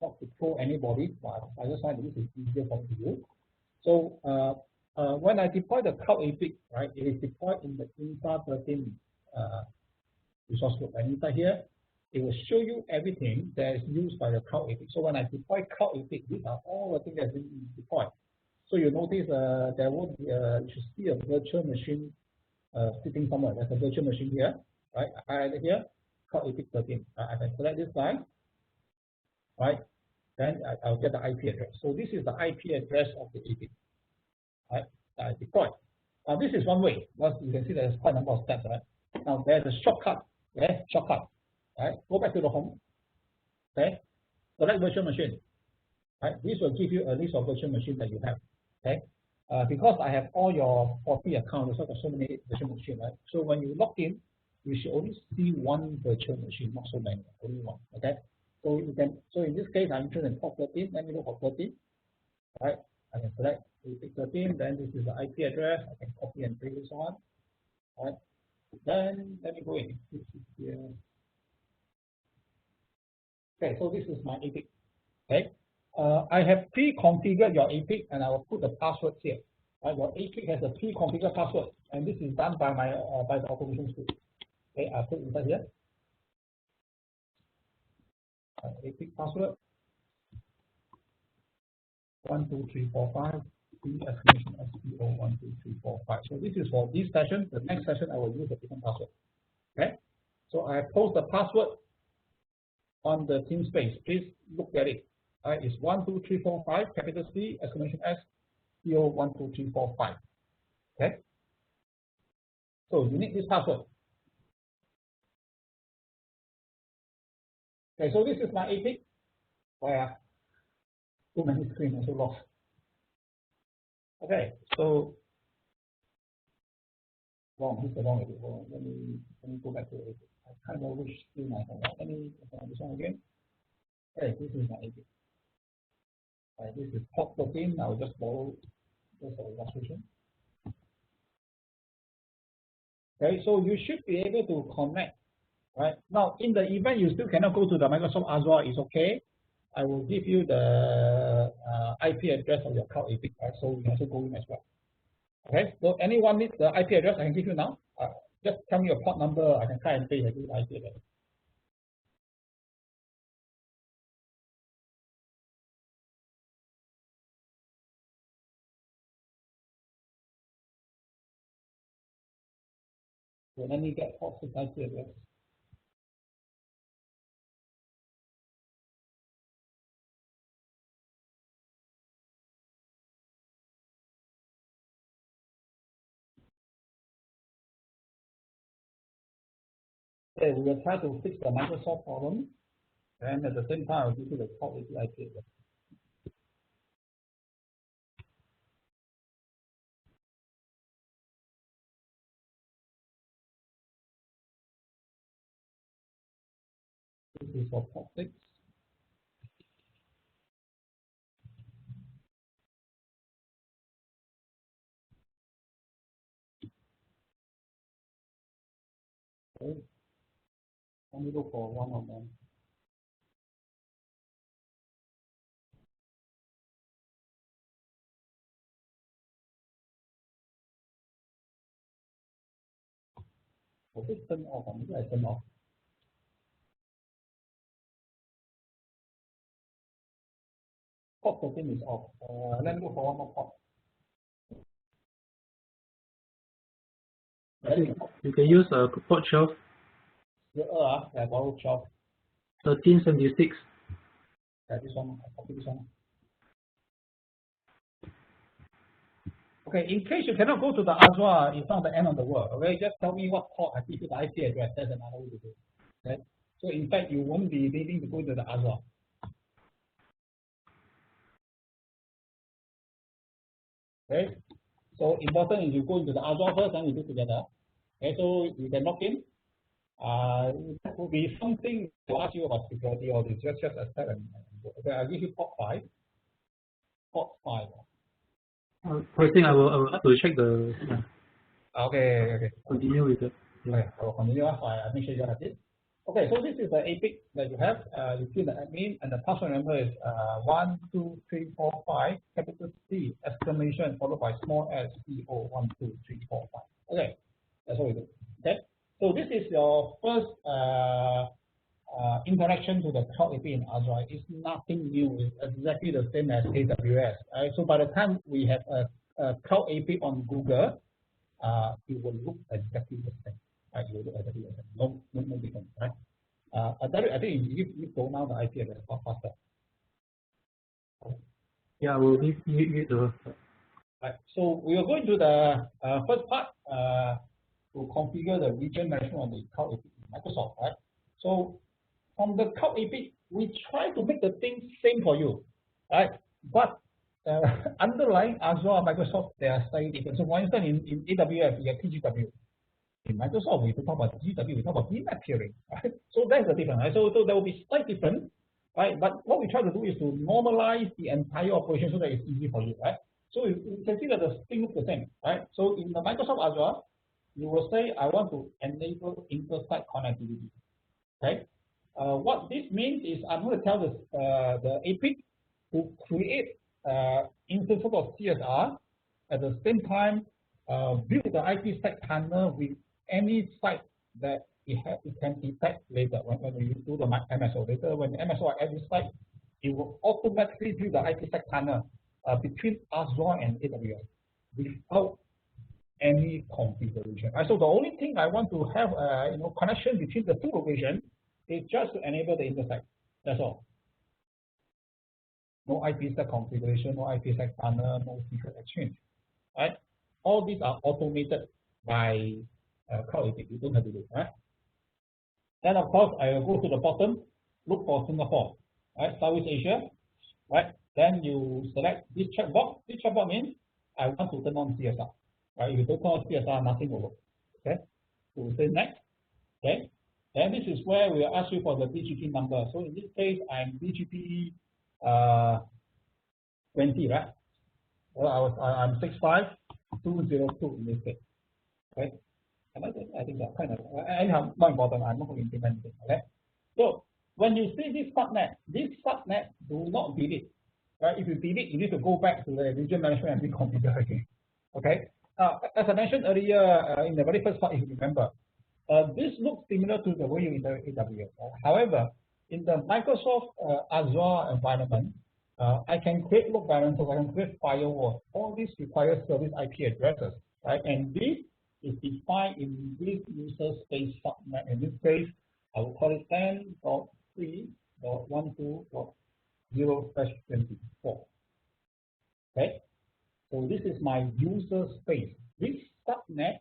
not to throw anybody, but I just find this is easier for me to do. So when I deploy the Cloud APIC, right, it is deployed in the Infra 13 resource group. And inside here, it will show you everything that is used by the Cloud APIC. So when I deploy Cloud APIC, these are all the things that have been deployed. So you notice there will be you should see a virtual machine sitting somewhere. There's a virtual machine here, right? I highlight here, Cloud APIC 13. I can select this guy, right? Then I'll get the IP address. So this is the IP address of the APIC, right? That I deployed. Now this is one way. Well, you can see there's quite a number of steps, right? Now there's a shortcut. Yeah, shortcut. Right? Go back to the home. Okay. Select virtual machine. Right? This will give you a list of virtual machines that you have. Okay. Because I have all your 40 accounts, so I've got so many virtual machines, right? So when you log in, you should only see one virtual machine, not so many, only one. Okay. So you can. So in this case, I'm interested in port 13. Let me look for 13. Right. I can select 13. Then this is the IP address. I can copy and paste this one. Right. Then let me go in. This is here. Okay, so this is my APIC. Okay, I have pre-configured your APIC, and I will put the passwords here. Right, your APIC has a pre-configured password, and this is done by my by the automation script. Okay, I put inside here. APIC password 12345. Exclamation SPO 12345. So this is for this session. The next session I will use a different password. Okay, so I post the password on the team space. Please look at it. It's 12345 capital C exclamation S CO 12345. Okay. So you need this password. Okay. So this is my APIC. Where too many screens and so lost. Okay. So wrong. This is the wrong APIC. Well, let me go back to the APIC. I can't remember which screen I have. Let me this one again. Okay. This is my APIC. This is port 13. I'll just borrow this illustration. Okay, so you should be able to connect. Right now, in the event you still cannot go to the Microsoft Azure, it's okay. I will give you the IP address of your Cloud APIC, right? So you can also go in as well. Okay, so anyone needs the IP address, I can give you now. Just tell me your port number. I can try and paste the IP address. So let me get port 6 IP address. Okay, we will try to fix the Microsoft problem, and at the same time, I'll give you the port IP address. This is for port 6. Okay. Let me look for one of them. So this turn off, maybe I turn off. Port 13 is off. Let me look for one more port. You can use port 12. I borrow 12. 1376. This one. I copy this one. Okay, in case you cannot go to the Azure, it's not the end of the world. Okay, just tell me what port I give you the IP address. That's another way to do it. Okay, so in fact, you won't be needing to go to the Azure. Okay, so important is you go into the Azure first, and you do together. Okay, so you can log in. It will be something to ask you about security or this. Just accept and go. Okay, I'll give you port 5. Port 5. I think I will have to check the. Yeah. Okay. Continue with it. Yeah. Okay, I will continue. I make sure you have it. Okay, so this is the APIC that you have. You see the admin and the password number is 12345 capital C exclamation followed by small s C O 12345. Okay, that's what we do. Okay, so this is your first interaction to the Cloud APIC in Azure. It's nothing new. It's exactly the same as AWS. Right? So by the time we have a Cloud APIC on Google, it will look exactly the same. Right? It will look exactly the same. No difference. Right? I think you go now the IP address faster. Yeah, we'll give the. Right. So we are going to the first part to configure the region management on the Cloud APIC in Microsoft. Right. So from the Cloud APIC, we try to make the thing same for you. Right. But underlying Azure and Microsoft, they are slightly different. So for instance, in AWS, you have PGW. In Microsoft, we talk about GW, we talk about VNet peering, right? So that's the difference, right? So there will be slight difference, right? But what we try to do is to normalize the entire operation so that it's easy for you, right? So you can see that the thing is the same, right? So in the Microsoft Azure, you will say, I want to enable inter-site connectivity, okay? What this means is I'm going to tell the APIC to create instances of CSR at the same time build the IPsec tunnel with any site that it can detect later when you do the MSO. Later, when the MSO at this site, it will automatically build the IPsec tunnel between Azure and AWS without any configuration. So the only thing I want to have connection between the two locations is just to enable the intersect. That's all. No IPsec configuration, no IPsec tunnel, no secret exchange. Right? All these are automated by Cloud APIC. You don't have to do it, right? Then of course I will go to the bottom, look for Singapore, right? Southeast Asia, right? Then you select this checkbox. This checkbox means I want to turn on CSR, right? If you don't turn on CSR, nothing will work. Okay. So we say next. Okay. Then this is where we ask you for the BGP number. So in this case, I'm BGP 20, right? Well, I'm 65202 in this case. Okay. And I think that's kind of anyhow not important. I'm not going to implement it. Okay. So when you see this subnet do not delete. Right? If you delete, you need to go back to the region management and reconfigure again. Okay. Now, as I mentioned earlier in the very first part, if you remember, this looks similar to the way you interact with AWS. However, in the Microsoft Azure environment, I can create load balancers, I can create firewalls. All this requires service IP addresses, right? And this is defined in this user space subnet. In this case, I will call it 10.3.12.0/24. Okay, so this is my user space. This subnet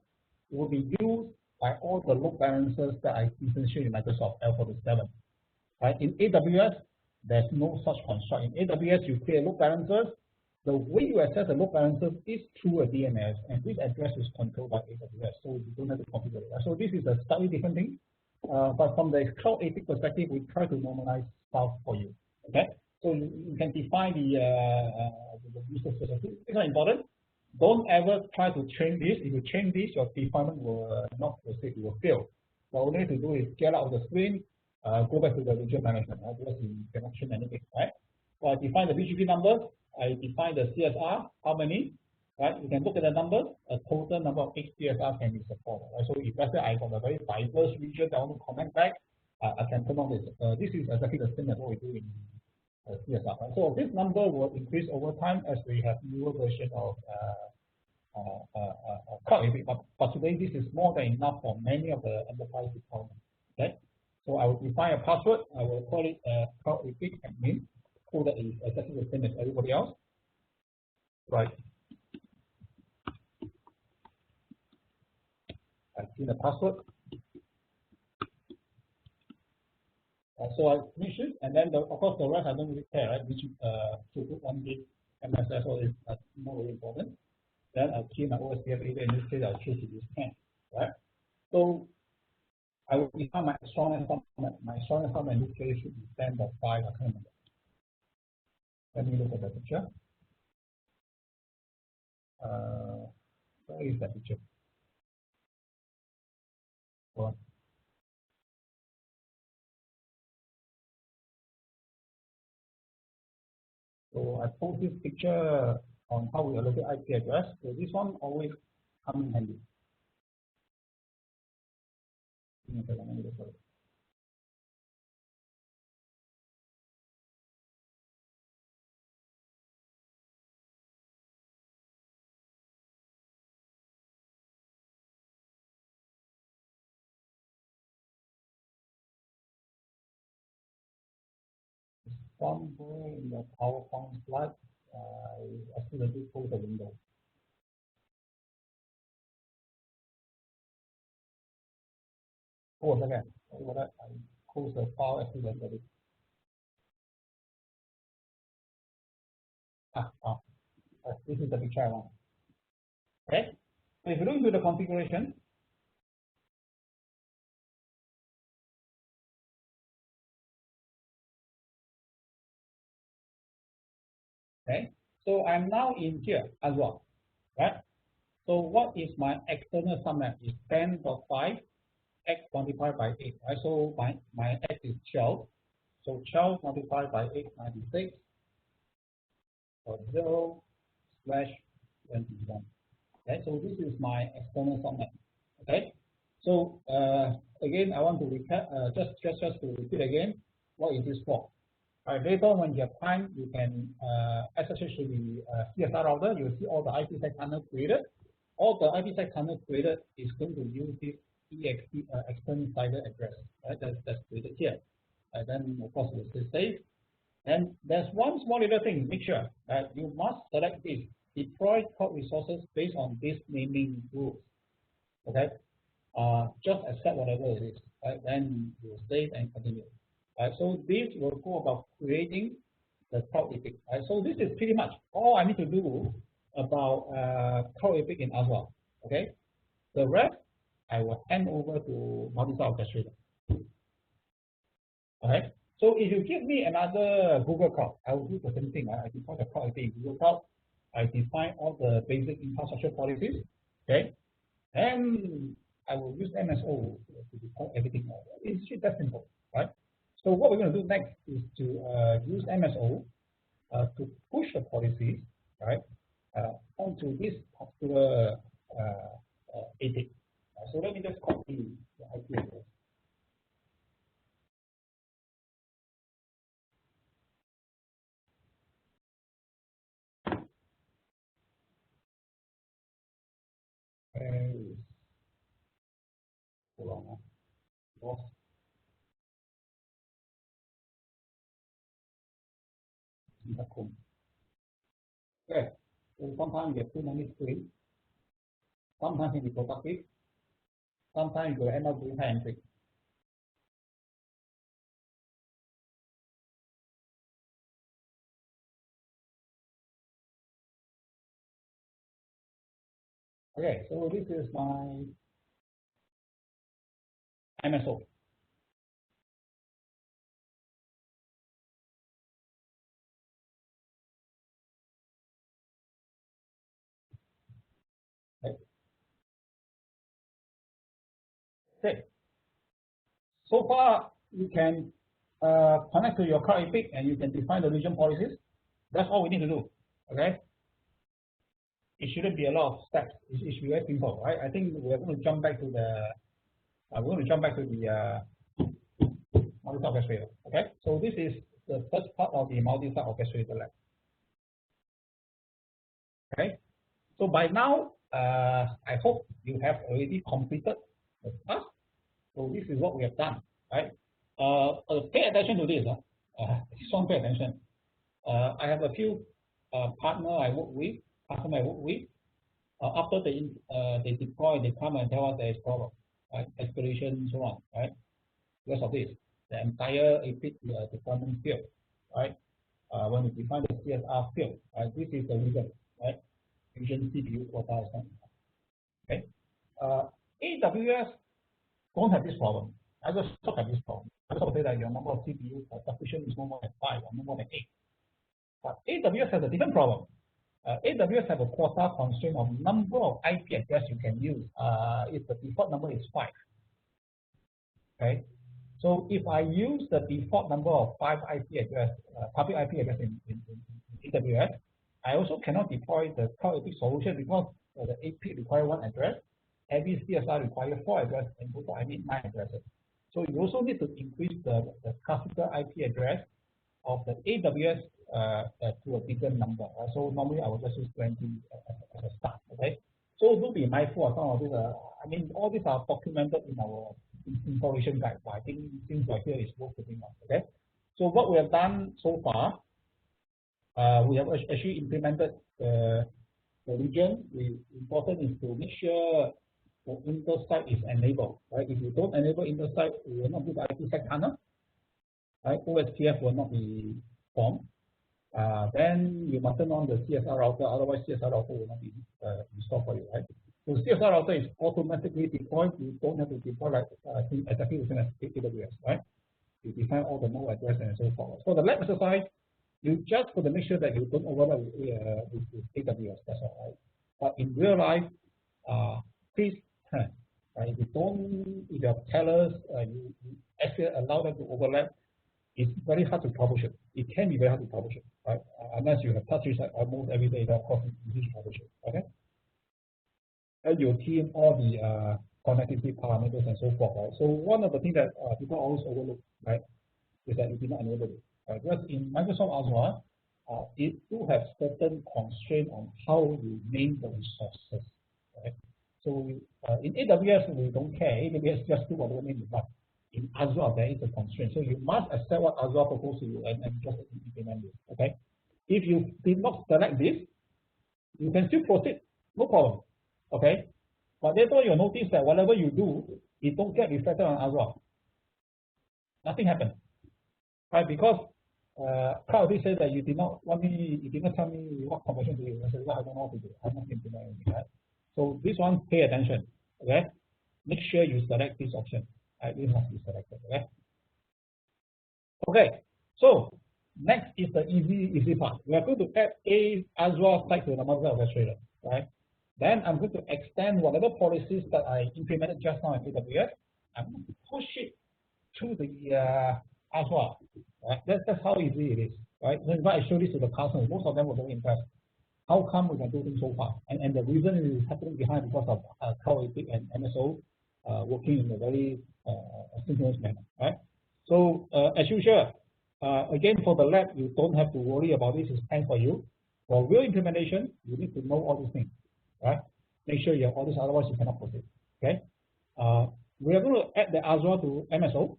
will be used by all the load balancers that I essentially in Microsoft L47. Right? In AWS, there's no such construct. In AWS, you create load balancers. The way you access the load balancers is through a DNS, and this address is controlled by AWS, so you don't have to configure it. So this is a slightly different thing. But from the Cloud APIC perspective, we try to normalize stuff for you. Okay, so you can define the user space. It's not important. Don't ever try to change this. If you change this, your deployment will not proceed. It will fail. So all you need to do is get out of the screen, go back to the region management, right? Because you cannot change anything, right? So I define the BGP numbers. I define the CSR, how many, right? You can look at the numbers. A total number of CSR can be supported, right? So if let's say I got a very diverse region that I want to connect back, I can turn on this. This is exactly the same as what we do in CSR, right? So this number will increase over time as we have newer version of Cloud APIC. But today this is more than enough for many of the enterprise deployments. Okay. So I will define a password. I will call it Cloud APIC admin, so that is exactly the same as everybody else. Right. I see the password. So I finish it, and then of course the rest I don't really care, right? Which throughput 1 gig MSSO is not really important. Then I'll key my OSPF either in this case I'll choose it is 10, right? So I will define my strong subnet. My strong subnet in this case should be 10.5. I can't remember. Let me look at the picture. Where is that picture? on. So I post this picture on how we allocate IP address. So this one always come in handy. Somewhere in the PowerPoint slide, I accidentally close the window. Oh, again, I close the file accidentally. This is the picture I want. Okay, so if you look into the configuration, okay, so I'm now in here as well, right? So what is my external subnet is 10.5 x multiplied by 8, right? So my x is 12, so 12 multiplied by 896 or 0/21. Okay, so this is my external subnet. Okay, so again, I want to recap, just to repeat again, what is this for? Later on, when you have time, you can access to the CSR router. You will see all the IPsec tunnel created. All the IPsec tunnel created is going to use this EXT external insider address. Right, that's created here. And then of course we'll say save. And there's one small little thing. Make sure that you must select this deploy cloud resources based on this naming rules. Okay, just accept whatever it is. Right, then you save and continue. Right, so this will go about creating the Cloud APIC. Right, so this is pretty much all I need to do about Cloud APIC in Azure. Okay, the rest I will hand over to multi-site orchestrator. Okay, so if you give me another Google Cloud, I will do the same thing. I deploy the Cloud APIC in Google Cloud. I define all the basic infrastructure policies. Okay, and I will use MSO to deploy everything. It's just that simple, right? So what we're going to do next is to use MSO to push the policies, right, onto this particular APIC. So let me just copy the IP address. Hold on. Lost. Okay. So sometimes you have too many screens. Sometimes it will be productive. Sometimes you will end up doing high entry. Okay, so this is my MSO. Okay. So far, you can connect to your Cloud APIC and you can define the region policies. That's all we need to do. Okay. It shouldn't be a lot of steps. It should be very simple, right? I think we're going to jump back to the multi-site orchestrator. Okay. So this is the first part of the multi-site orchestrator lab. Okay. So by now, I hope you have already completed the task. So this is what we have done, right? Pay attention to this. Strong pay attention. I have a few partner I work with, customer I work with. After they deploy, they come and tell us there is problem, right? Escalation, so on, right? Because of this, the entire APIC deployment failed, right? When we define the CSR field, right? This is the reason, right? Region CPU quota is not enough. Okay. AWS don't have this problem. Microsoft have this problem. Microsoft say that your number of CPU sufficient is no more than 5 or no more than 8. But AWS has a different problem. AWS have a quota constraint of number of IP address you can use. If the default number is 5. Okay, so if I use the default number of 5 IP address, public IP address in AWS, I also cannot deploy the Cloud APIC solution because the APIC require 1 address, every CSR require 4 addresses, and total I need 9 addresses. So you also need to increase the classical IP address of the AWS to a bigger number. So normally I will just use 20 as a start. Okay. So do be mindful of some of this. I mean, all these are documented in our installation guide. But I think things like here is worth putting on. Okay. So what we have done so far, we have actually implemented the region. The important is to make sure the intersite is enabled. Right. If you don't enable intersite, we will not do the IPsec tunnel. Right. OSPF will not be formed. Then you must turn on the CSR router, otherwise CSR router will not be installed for you, right? So CSR router is automatically deployed. You don't have to deploy like exactly the same as AWS, right? You define all the node address and so forth. For the lab exercise, you just got to make sure that you don't overlap with AWS. That's all, right? But in real life, please, if you don't, if you have tellers, you actually allow them to overlap. It's very hard to troubleshoot. It can be very hard to troubleshoot, right? Unless you have touched it almost every day, of course, it's easy to troubleshoot. Okay. And you key in all the connectivity parameters and so forth, right? So one of the things that people always overlook, right, is that you did not enable it. Right? Because in Microsoft Azure, it do have certain constraints on how you name the resources, right? So in AWS, we don't care. AWS just do whatever name you want. In Azure, there is a constraint. So you must accept what Azure proposes to you and just implement it. Okay. If you did not select this, you can still proceed, no problem. Okay. But therefore, you'll notice that whatever you do, it don't get reflected on Azure. Nothing happens. Right? Because Cloud APIC says that you did not want me, you did not tell me what conversion to do. I said, well, I don't know what to do. I'm not implementing it. Right? So this one, pay attention. Okay. Make sure you select this option. It must be selected. Okay. Okay. So next is the easy part. We are going to add a Azure site to the master orchestrator, right? Then I'm going to extend whatever policies that I implemented just now in AWS. I'm going to push it to the Azure. Right? That's how easy it is, right? When I show this to the customers, most of them were very impressed. How come we can do things so fast? And the reason is happening behind because of Cloud APIC and MSO working in a very synchronous manner, right? So as usual, again for the lab, you don't have to worry about this. It's time for you. For real implementation, you need to know all these things, right? Make sure you have all this, otherwise you cannot proceed. Okay. We are going to add the Azure to MSO,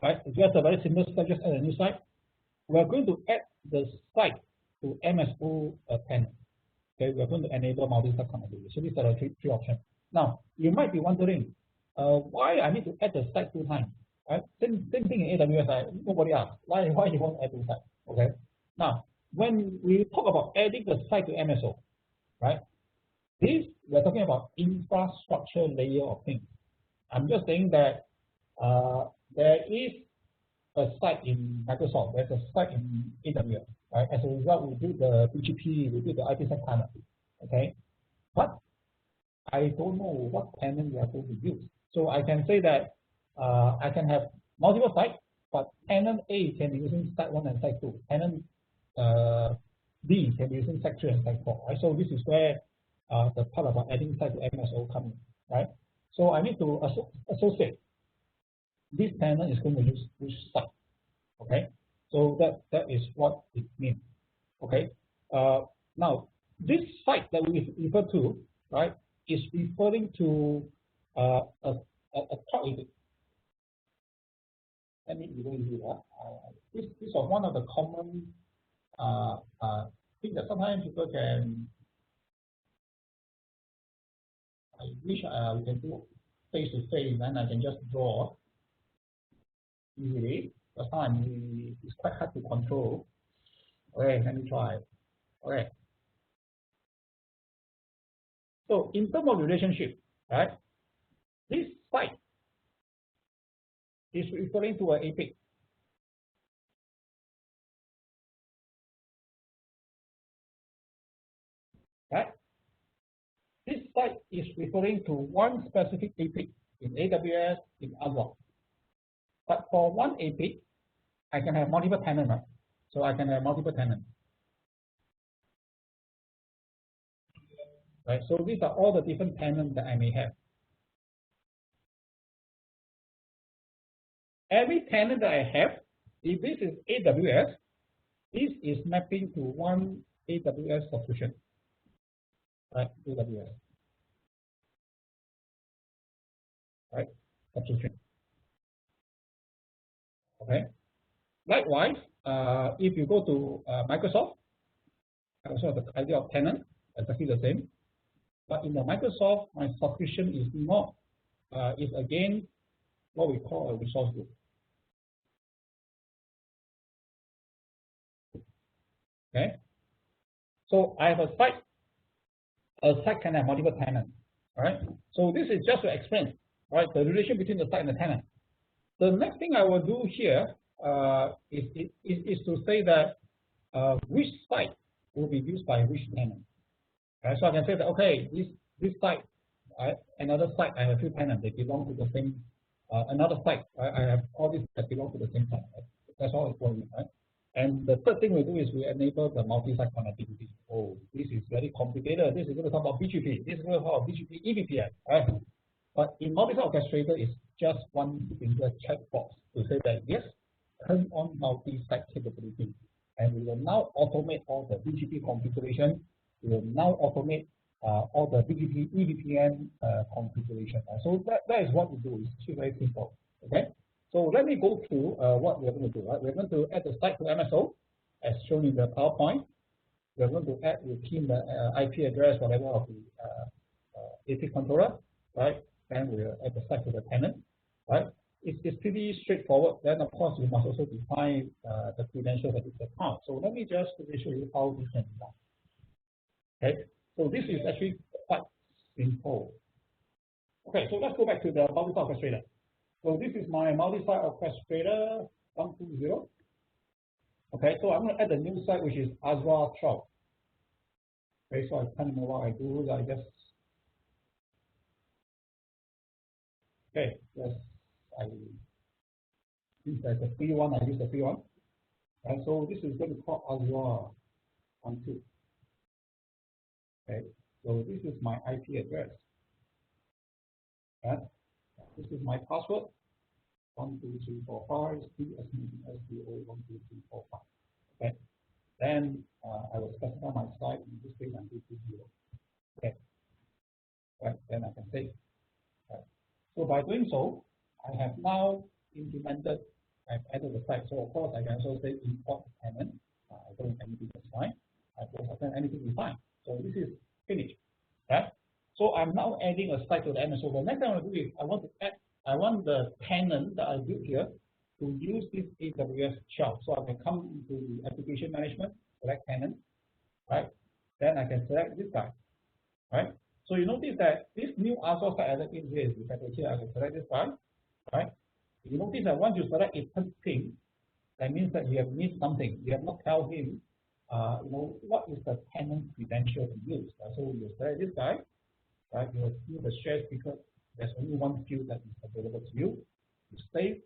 right? It's just a very simple step. Just add a new site. We are going to add the site to MSO tenant. Okay, we are going to enable multi-site connectivity. So these are the three options. Now you might be wondering why I need to add the site 2 times. Right? Same thing in AWS. Right? Nobody asks why you want to add 2 sites. Okay. Now when we talk about adding the site to MSO, right? This we're talking about infrastructure layer of things. I'm just saying that there is a site in Microsoft. There's a site in AWS. Right? As a result, we do the BGP, we do the IPsec tunnel. Okay, but I don't know what tenant we are going to use. So I can say that I can have multiple sites, but tenant A can be using site 1 and site 2. Tenant B can be using site 3 and site 4. Right? So this is where the part about adding site to MSO comes in. Right? So I need to associate this tenant is going to use which site. Okay. So that is what it means. Okay. Now this site that we refer to, right, is referring to a Cloud APIC. Let me erase it. This is one of the common things that sometimes people can. I wish we can do face to face, and I can just draw easily. But sometimes it's quite hard to control. Okay, let me try. Okay. So in terms of relationship, right? This site is referring to an APIC. Right? This site is referring to one specific APIC in AWS, in Azure. But for one APIC, I can have multiple tenants, right? So I can have multiple tenants. Right, so these are all the different tenants that I may have. Every tenant that I have, if this is AWS, this is mapping to one AWS subscription, right? AWS, right? Subscription. Okay. Likewise, if you go to Microsoft, also the idea of tenant exactly the same. But in the Microsoft, my subscription is not is again what we call a resource group. Okay. So I have a site. A site can have multiple tenants. All right. So this is just to explain, right, the relation between the site and the tenant. The next thing I will do here is to say that which site will be used by which tenant. Right? So I can say that okay, this site, another site, I have two tenants. They belong to the same. Another site, I have all these that belong to the same site. Right? That's all it's going, right? And the third thing we do is we enable the multi-site connectivity. Oh, this is very complicated. This is going to talk about BGP. This is going to talk about BGP eVPN, right? But in multi-site orchestrator, it's just one single checkbox to say that yes, turn on multi-site capability, and we will now automate all the BGP configuration. We will now automate all the BGP eVPN configuration. So that is what we do. It's actually very simple. Okay. So let me go through what we're going to do. Right? We're going to add the site to MSO, as shown in the PowerPoint. We're going to add the team IP address, whatever of the APIC controller, right? And we'll add the site to the tenant, right? It's pretty straightforward. Then of course we must also define the credentials of this account. So let me just show you how this can be done. Okay. So this is actually quite simple. Okay. So let's go back to the multi-site orchestrator. So this is my multi-site orchestrator 120. Okay, so I'm going to add a new site which is Azure Cloud. Okay, so I can't know what I do. I just yes, since there's a free one, I use the free one. And so this is going to call Azure 12. Okay, so this is my IP address. And this is my password. 12345 SDO 12345. Okay. Then I will specify my site. In this case, I'm 220. Okay. Right. Then I can save. Right. So by doing so, I have now implemented. I've added the site. So of course, I can also say import tenant. I don't have anything that's fine. I don't have anything is fine. So this is finished. Right. So I'm now adding a site to the end. So the next thing I want to do is I want the tenant that I built here to use this AWS shell. So I can come into the application management, select tenant, right? Then I can select this guy, right? So you notice that this new Azure site added in here is here. I can select this guy, right? You notice that once you select a ping, that means that you have missed something. You have not tell him, what is the tenant credential to use. So you select this guy, right? You will see the share speaker. There's only one field that is available to you. You save.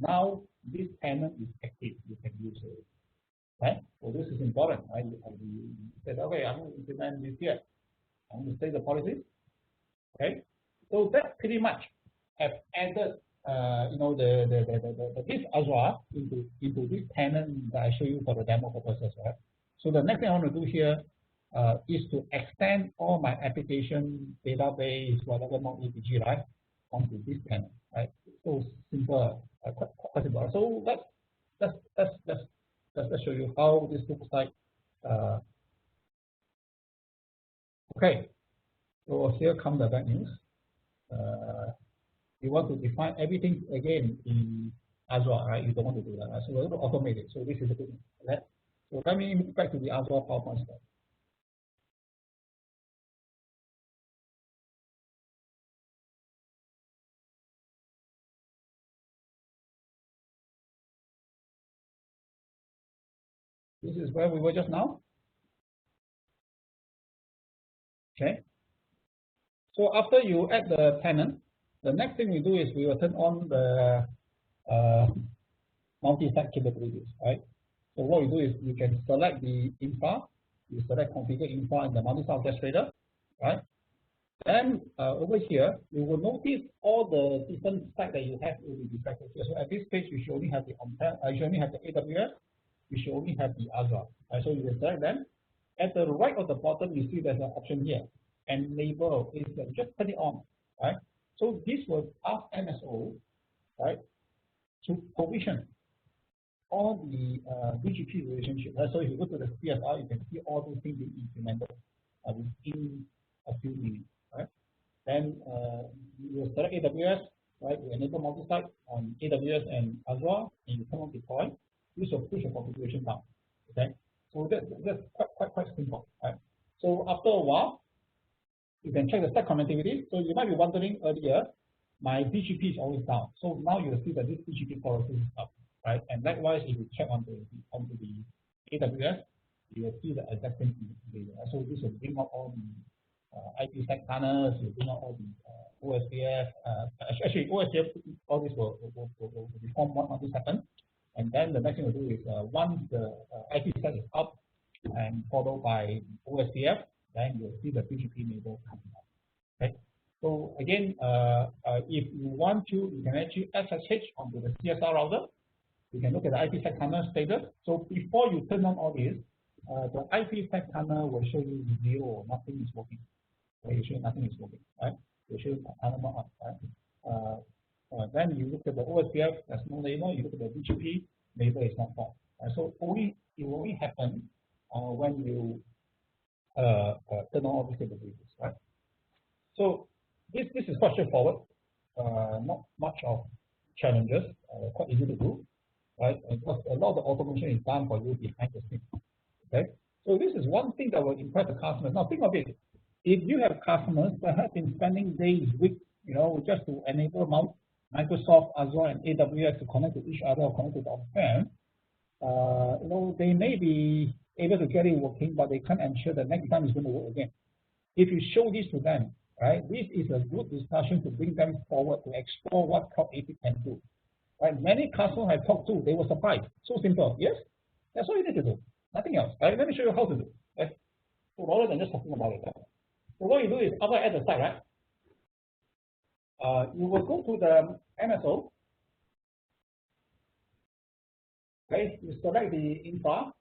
Now this tenant is active. You can use it. Right? So this is important. Right? You said, okay, I'm going to implement this here. I'm going to save the policies. Okay. So that pretty much have added, this Azure into this tenant that I show you for the demo purposes. Right? So the next thing I want to do here is to extend all my application database, whatever MongoDB, right, onto this tenant, right? So simple, quite simple. So let's show you how this looks like. Okay, so here comes the bad news. You want to define everything again in Azure, right? You don't want to do that, right? So we're going to automate it. So this is a good thing. Right? So let me move back to the Azure PowerPoint slide. This is where we were just now. Okay. So after you add the tenant, The next thing we do is we will turn on the multi-site capabilities, right? So what we do is you can select the infra, you select configure infra in the multi-site orchestrator, right? Then over here, you will notice all the different sites that you have will be displayed here. So at this page, you should only have the you should only have the AWS, you should only have the Azure. Right? So you will select them. At the right of the bottom, you see there's an option here, enable. Is just turn it on, right? So this will ask MSO, right, to provision all the BGP relationship. Right? So if you go to the CSR, you can see all those things being implemented within a few minutes, right? Then you will select AWS, right? You enable multi-site on AWS and Azure, and you come on deploy. This will push your configuration down. Okay, so that's quite simple, right? So after a while, you can check the stack connectivity. So you might be wondering earlier, my BGP is always down. So now you will see that this BGP policy is up, right? And likewise, if you check onto the AWS, you will see the exact same thing. So this will bring up all the IPsec tunnels, you bring up all the OSPF. Actually, OSPF, all this will reform what this happen. And then the next thing we'll do is once the IPsec is up and followed by OSPF, then you'll see the BGP enable coming up. Okay. So again, if you want to, you can actually SSH onto the CSR router. You can look at the IPsec tunnel status. So before you turn on all this, the IPsec tunnel will show you 0, nothing is working. It will show you nothing is working, right? It will show you tunnel not up, right? Then you look at the OSPF, there's no label. You look at the BGP, label is not found. Right? So it will only happen when you turn on all these capabilities, right? So this is quite straightforward. Not much of challenges. Quite easy to do, right? Because a lot of the automation is done for you behind the scenes. Okay. So this is one thing that will impress the customers. Now think of it. If you have customers that have been spending days, weeks, just to enable Microsoft, Azure, and AWS to connect to each other or connect to the on-prem, they may be able to get it working, but they can't ensure that next time it's going to work again. If you show this to them, right, this is a good discussion to bring them forward to explore what Cloud APIC can do. Right? Many customers I talked to, they were surprised. So simple. Yes, that's all you need to do. Nothing else. Right? Let me show you how to do. Right? So rather than just talking about it. Right? So what you do is after I add the site, right? You will go to the MSO. Okay, you select the infra.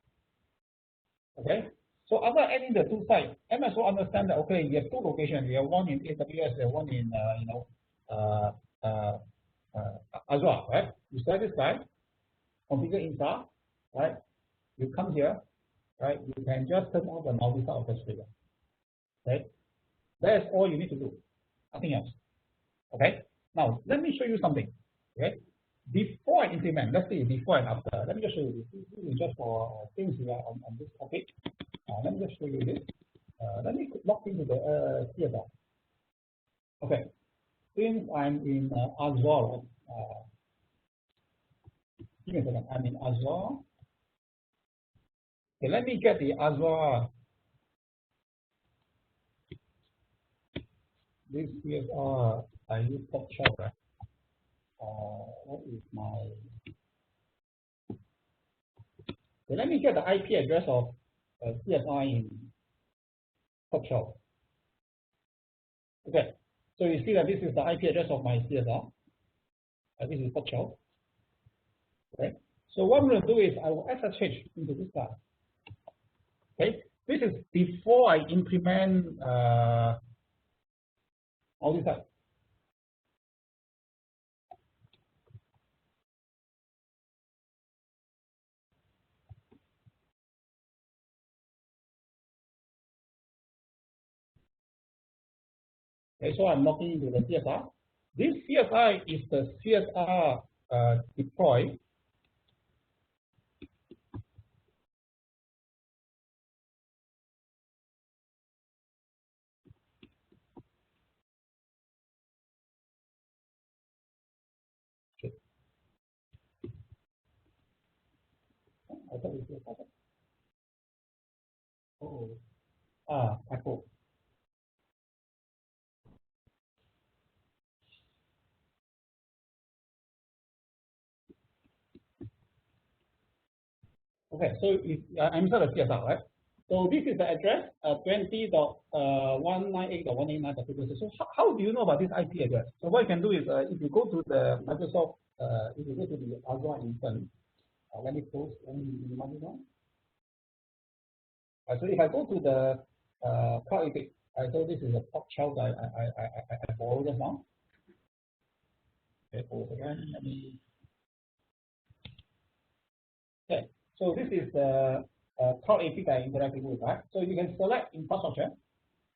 Okay, so after adding the two sites, MSO understand that okay, you have two locations. You have one in AWS, you have one in Azure, right? You select this site, configure infra, right? You come here, right? You can just turn on the multi-site orchestrator. Okay, that is all you need to do. Nothing else. Okay. Now let me show you something. Okay. Before I implement, let's see before and after. Let me just show you this. This is just for things we are on this topic. Let me just show you this. Let me log into the CSR. Okay. Since I'm in Azure, give me a second. I'm in Azure. Okay, let me get the Azure. This CSR I use top shop, right? What is my? Okay, let me get the IP address of CSI in Photoshop. Okay, so you see that this is the IP address of my CSR. This is Photoshop. Okay, so what I'm going to do is I will SSH into this guy. Okay, this is before I implement all these stuff. Okay, so I'm logging into the CSR. This CSI is the CSR deploy. Okay. I thought it was typo. Okay, so if I'm inside the CSR, right? So this is the address 20.198.189.226. So how do you know about this IP address? So what you can do is if you go to the Microsoft, if you go to the Azure instance, let me minimize it now. So if I go to the Cloud APIC, so this is a pop child I borrowed just now. Okay, pause again. Let me. Okay, so this is the Cloud APIC I interacting with, right? So you can select infrastructure,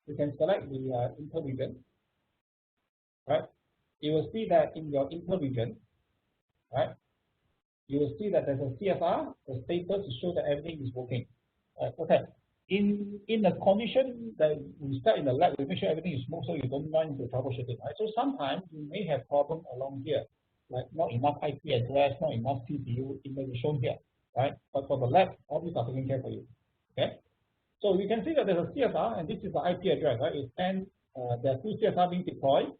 you can select the inter-region, right? You will see that in your inter-region, right? You will see that there's a CSR, the status to show that everything is working. Okay. In the condition that we start in the lab, we make sure everything is smooth so you don't run into troubleshooting, right? So sometimes you may have problems along here, like not enough IP address, not enough CPU, it may be shown here, right? But for the lab, all these are taken care for you. Okay. So you can see that there's a CSR, and this is the IP address, right? It's 10, there are two CSR being deployed,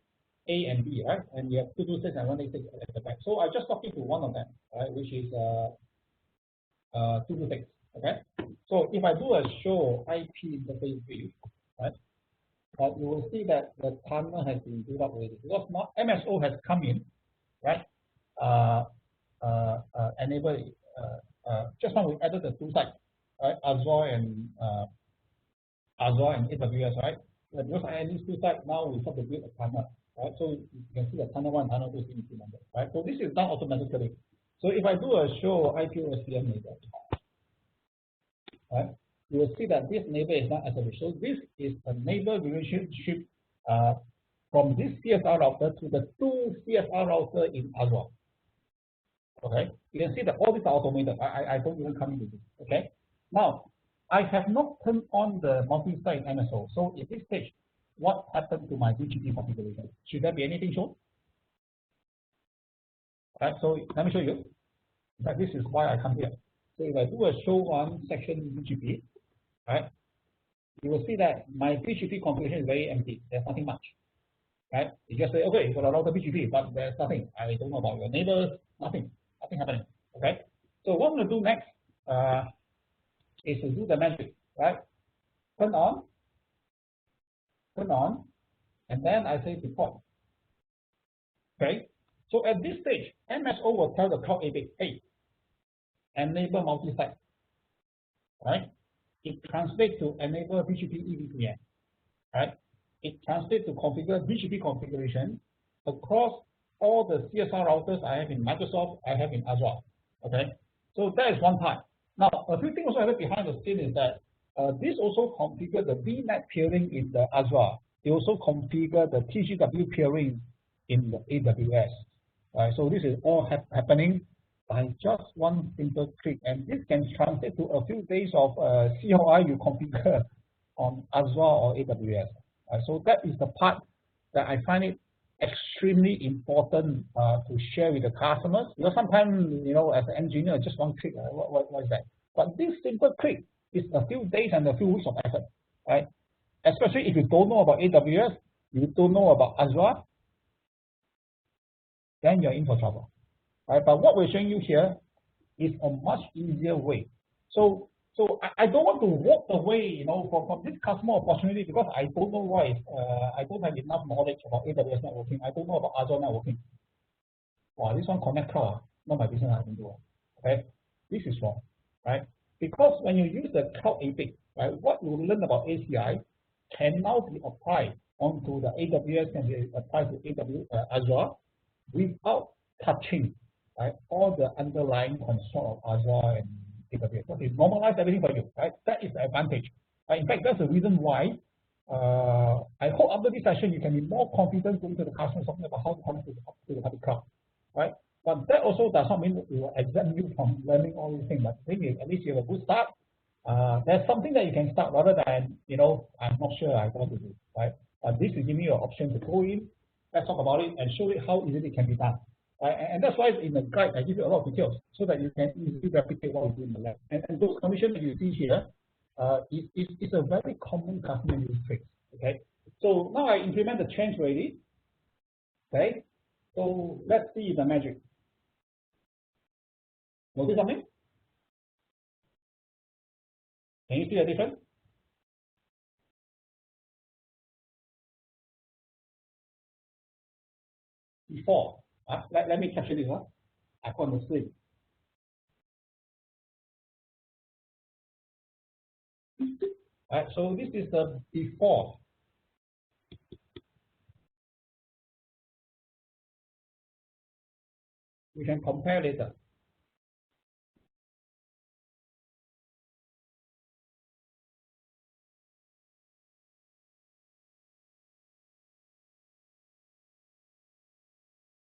A and B, right? And you have 226 and 186 at the back. So I just talking to one of them, right? Which is 226. Okay. So if I do a show IP interface view, right? You will see that the tunnel has been built up already because now MSO has come in, right? Enable just now we added the two sites, right? Azure and AWS, right? Because I add these two sites, now we have to build a tunnel, right? So you can see the tunnel 1, tunnel 2 is implemented, right? So this is done automatically. So if I do a show IP OSPF neighbor, right? You will see that this neighbor is not established. So this is a neighbor relationship from this CSR router to the two CSR router in Azure. Okay, you can see that all these are automated. I don't even come into this. Okay, now I have not turned on the multi-site MSO. So at this stage, what happened to my BGP configuration? Should there be anything shown? Right, so let me show you. That this is why I come here. So if I do a show one section BGP, right, you will see that my BGP configuration is very empty. There's nothing much, right? You just say, okay, you got a lot of BGP, but there's nothing. I don't know about your neighbors. Nothing happening. Okay. So what I'm going to do next is to do the magic, right? Turn on, and then I say deploy. Okay. So at this stage, MSO will tell the Cloud APIC, hey, enable multi-site, right? It translates to enable BGP EVPN, right? It translates to configure BGP configuration across all the CSR routers I have in Microsoft, I have in Azure, okay? So that is one part. Now, a few things also behind the scene is that this also configure the VNet peering in the Azure. They also configure the TGW peering in the AWS, right? So this is all happening by just one simple click, and this can translate to a few days of CLI you configure on Azure or AWS. So that is the part that I find it extremely important to share with the customers. Because sometimes, you know, as an engineer, just one click, what is that? But this simple click is a few days and a few weeks of effort, right? Especially if you don't know about AWS, you don't know about Azure, then you're in for trouble. Right, but what we're showing you here is a much easier way. So I don't want to walk away, you know, from this customer opportunity because I don't know why. I don't have enough knowledge about AWS networking. I don't know about Azure networking. Wow, this one connect cloud, not my business. I can do it. Okay, this is wrong, right? Because when you use the Cloud APIC, right, what you learn about ACI can now be applied onto the AWS and be applied to Azure without touching, right, all the underlying construct of Azure and AWS. So it normalizes everything for you, right? That is the advantage. In fact, that's the reason why I hope after this session you can be more confident going to the customer talking about how to connect to the public cloud, right? But that also does not mean that we will exempt you from learning all these things. But the thing is, at least you have a good start. There's something that you can start rather than, you know, I'm not sure I want to do, right? But this will give me an option to go in, let's talk about it and show you how easily it can be done. Right? And that's why in the guide I give you a lot of details so that you can easily replicate what we do in the lab. And those conditions that you see here is a very common customer use case. Okay, so now I implement the change already. Okay, so let's see the magic. Notice something? Can you see the difference? Before, let me capture this one. I put on the screen. Right, so this is the before. We can compare later.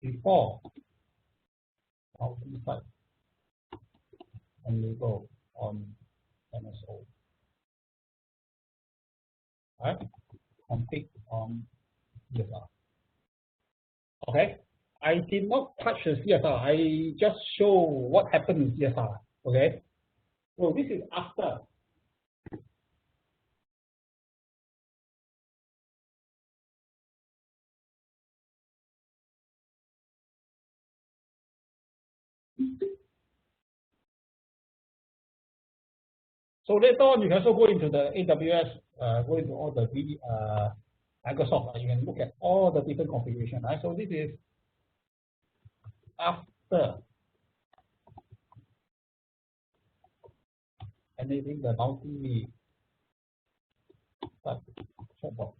Before multi-site enable on MSO. Right? Config on CSR. Okay. I did not touch the CSR. I just show what happened in CSR. Okay. So this is after. So later on, you can also go into the AWS, go into all the Microsoft. You can look at all the different configurations. Right. So this is after enabling the multi chatbot.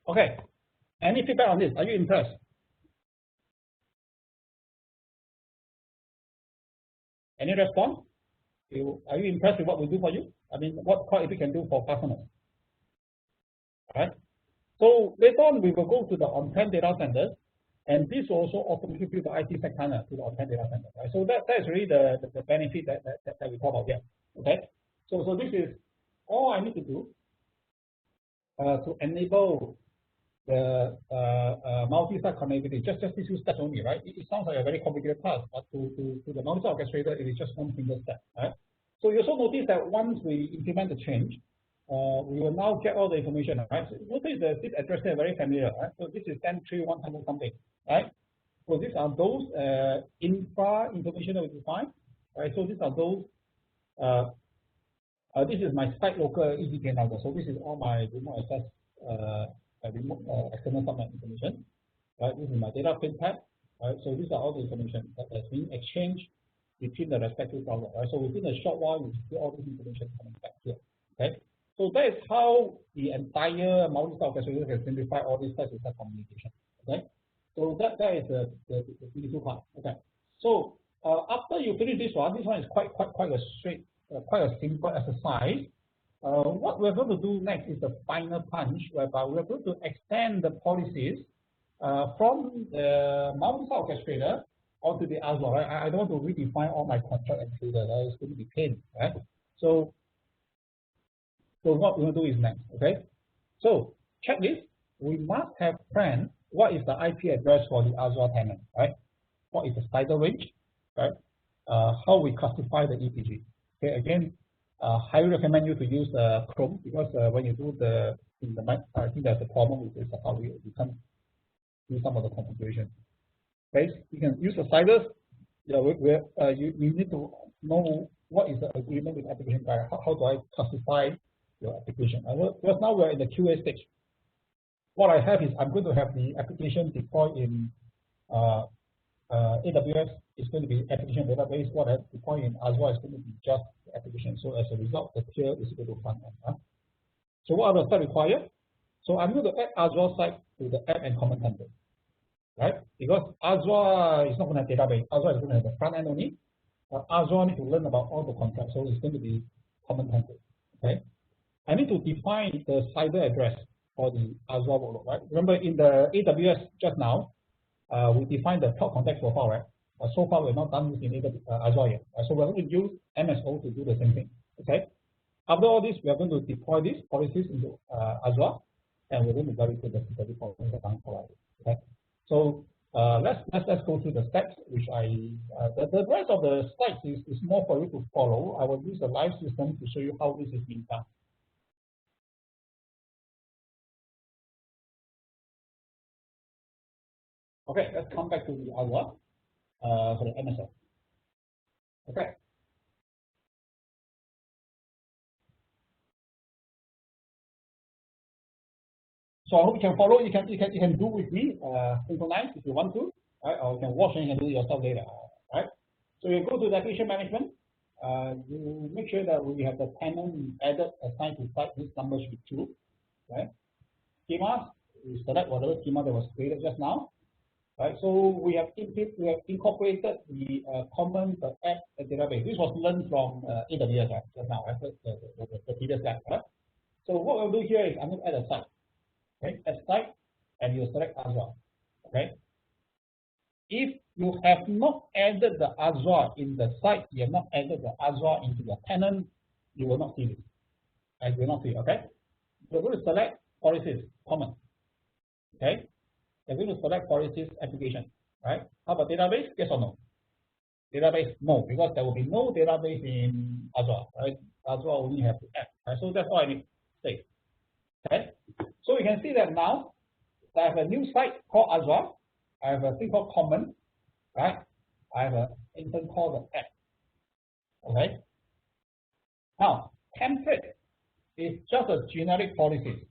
Okay. Any feedback on this? Are you impressed? Any response? Are you impressed with what we do for you? I mean, what Cloud APIC can do for customers? All right. So later on, we will go to the on-prem data centers, and this will also automatically the IT sector to the on-prem data center. Right. So that is really the benefit that we talk about here. Okay. So this is all I need to do to enable the multi-site connectivity. Just these two steps only, right? It sounds like a very complicated task, but to the multi-site orchestrator, it is just one single step, right? So you also notice that once we implement the change, we will now get all the information, right? So notice the this address there very familiar, right? So this is 10.3.100 something, right? So these are those infra information that we define, right? So these are those. This is my site local EVPN router. So this is all my remote access remote external subnet information. Right, this is my data feed tab. Right, so these are all the information that has been exchanged between the respective browser. Right, so within a short while, you see all this information coming back here. Okay, so that is how the entire multi-site orchestrator can simplify all these types of communication. Okay, so that is the beautiful part. Okay, so after you finish this one is quite a straight, quite a simple exercise. What we're going to do next is the final punch, whereby we're going to extend the policies from the multi-site orchestrator onto the Azure. Right? I don't want to redefine all my contract and filter. That is going to be pain, right? So what we're going to do is next. Okay. So check this. We must have planned what is the IP address for the Azure tenant, right? What is the title range, right? How we classify the EPG. Okay. Again. Highly recommend you to use Chrome because when you do I think there's a problem with this, how we can do some of the configuration. Okay, you can use the sliders. Yeah, you need to know what is the agreement with application guy. How do I classify your application? Because now we're in the QA stage. What I have is I'm going to have the application deployed in AWS is going to be application database. What I deploy in Azure is going to be just the application. So as a result, the tier is going to front end. So what are the steps required? So I'm going to add Azure site to the app and command template, right? Because Azure is not going to have database. Azure is going to have the front end only. Azure need to learn about all the contracts, so it's going to be command template. Okay. I need to define the CIDR address for the Azure workload, right? Remember in the AWS just now, we defined the cloud context profile, right? So far, we're not done this in Azure yet. So we're going to use MSO to do the same thing. Okay. After all this, we are going to deploy these policies into Azure, and we're going to verify the security policies that are provided. Okay. So let's go through the steps, which the rest of the slides is more for you to follow. I will use the live system to show you how this is being done. Okay, let's come back to the Azure, for the MSO. Okay. So I hope you can follow. You can do with me, synchronize if you want to, right? Or you can watch and you can do it yourself later, right? So you go to the application management. You make sure that we have the tenant added assigned to site. This number should be true, right? Schemas, we select whatever schema that was created just now, right? So we have incorporated the common app database. This was learned from AWS just now, right? The previous slide, right? So what we'll do here is I'm going to add a site. Okay, a site, and you select Azure. Okay, if you have not added the Azure in the site, you have not added the Azure into the tenant, you will not see this. And you will not see. Okay, you're going to select policies common. Okay, you're going to select policies application. Right? How about database? Yes or no? Database, no, because there will be no database in Azure. Right? Azure only have the app. Right? So that's all I need to say. Okay, so you can see that now I have a new site called Azure. I have a thing called common, right? I have an instance called the app. Okay. Now, template is just a generic policy,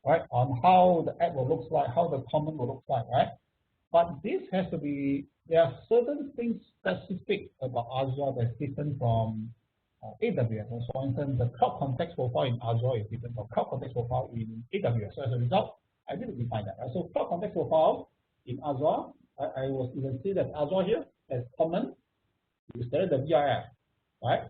right? On how the app will look like, how the common will look like, right? But this has to be, there are certain things specific about Azure that's different from AWS. So for instance, the cloud context profile in Azure is different from cloud context profile in AWS. So as a result, I need to define that. Right? So cloud context profile in Azure, you can see that Azure here as common. You select the VRF, right?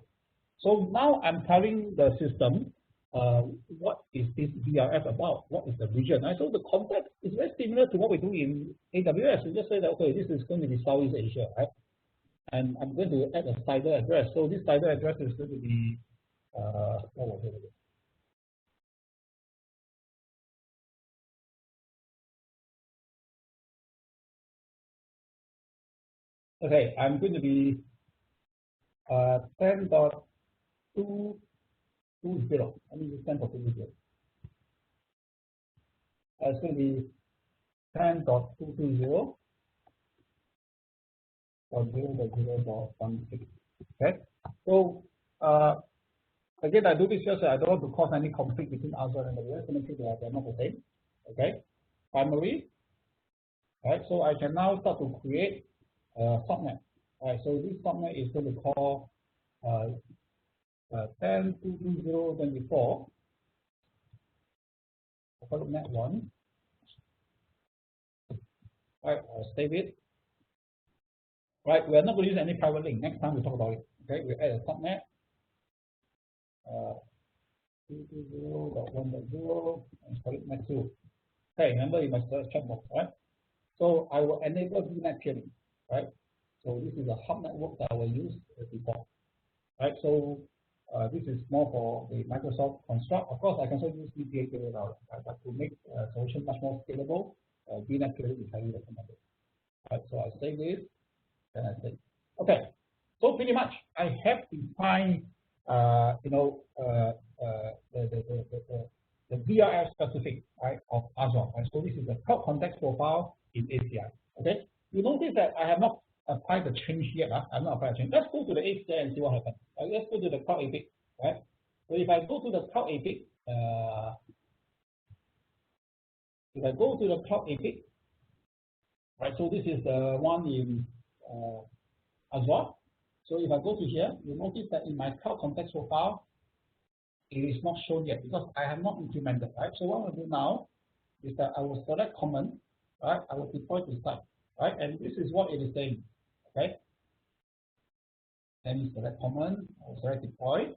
So now I'm telling the system what is this VRF about? What is the region? Right? So the context is very similar to what we do in AWS. We just say that okay, this is going to be Southeast Asia, right? And I'm going to add a CIDR address. So this CIDR address is going to be what was it? Okay, I'm going to be 10.220. Let me use 10.220. It's going to be 10.220. Or 0.0.16. Okay, so again, I do this just I don't want to cause any conflict between Azure and AWS to make sure that they're not the same. Okay, primary. Right, so I can now start to create a subnet. Right, so this subnet is going to call 10.220.24. Net 1. Right, I'll save it. Right, we are not going to use any private link. Next time we talk about it. Okay, we add a subnet. 220.1.0 and select net 2. Okay, remember you must search chat box, right? So I will enable VNet peering, right? So this is a hub network that I will use before, right? So this is more for the Microsoft construct. Of course, I can also use VPA peering out, right? But to make a solution much more scalable, VNet peering is highly recommended. Right, so I save this, then I save. Okay, so pretty much I have defined, the VRF specific, right, of Azure. Right? So this is the cloud context profile in ACI. Okay, you notice that I have not applied the change yet. I have not applied the change. Let's go to the ACI and see what happens. Let's go to the Cloud APIC. Right. So if I go to the Cloud APIC, right. So this is the one in Azure. So if I go to here, you notice that in my cloud context profile, it is not shown yet because I have not implemented, right? So what I will do now is that I will select common, right? I will deploy to site, right? And this is what it is saying, okay? Then you select common, I will select deploy,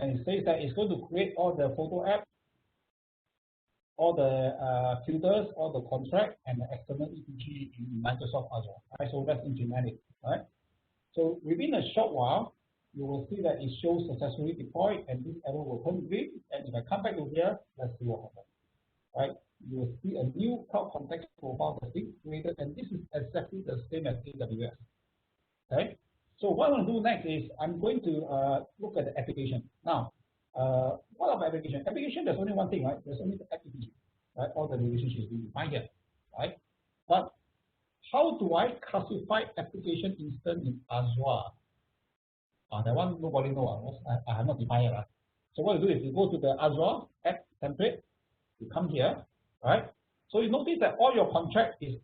and it says that it's going to create all the photo app, all the filters, all the contract, and the external EPG in Microsoft Azure, right? So let's implement it, right? So within a short while, you will see that it shows successfully deployed, and this arrow will turn green. And if I come back to here, let's see what happens. Right? You will see a new cloud context profile that's being created, and this is exactly the same as AWS. Okay? So what I'm going to do next is I'm going to look at the application. Now, what about application? Application, there's only one thing, right? There's only the API, right? All the relationships being defined here, right? But how do I classify application instance in Azure? That one nobody knows. I have not defined it. So what you do is you go to the Azure app template, you come here, right? So you notice that all your contract is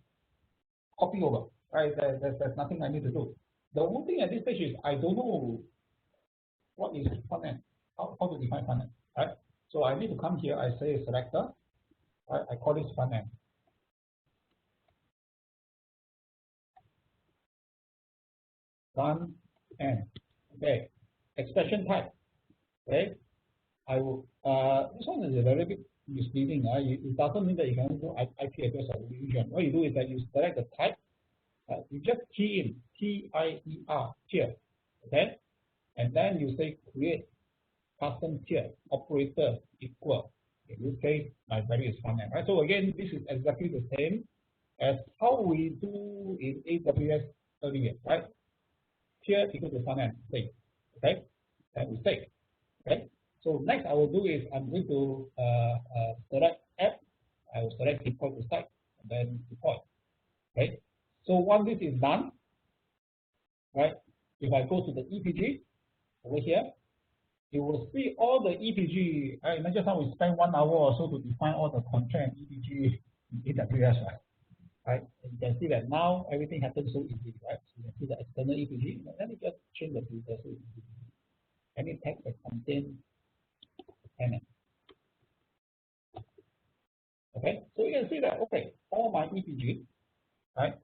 copy over, right? There's nothing I need to do. The only thing at this stage is I don't know what is front end, how to define front end, right? So I need to come here, I say selector, right? I call this front end. Front end, okay. Expression type, okay. I will, this one is a very bit misleading. It doesn't mean that you can do IP address or region. What you do is that you select the type, you just key in TIER, tier, okay, and then you say create custom tier operator equal. In this case, my value is front end, right? So again, this is exactly the same as how we do in AWS earlier, right? Tier equal to front end, save, okay, and we save, okay. So next I will do is I'm going to select app. I will select deploy to site and then deploy. Okay. So once this is done, right? If I go to the EPG over here, you will see all the EPG. I imagine how we spend 1 hour or so to define all the contract and EPG in AWS, right? Right. And you can see that now everything happens so easily, right? So you can see the external EPG. Let me just change the filter so any text that contains Tenant. Okay, so you can see that, okay, all my EPG, right,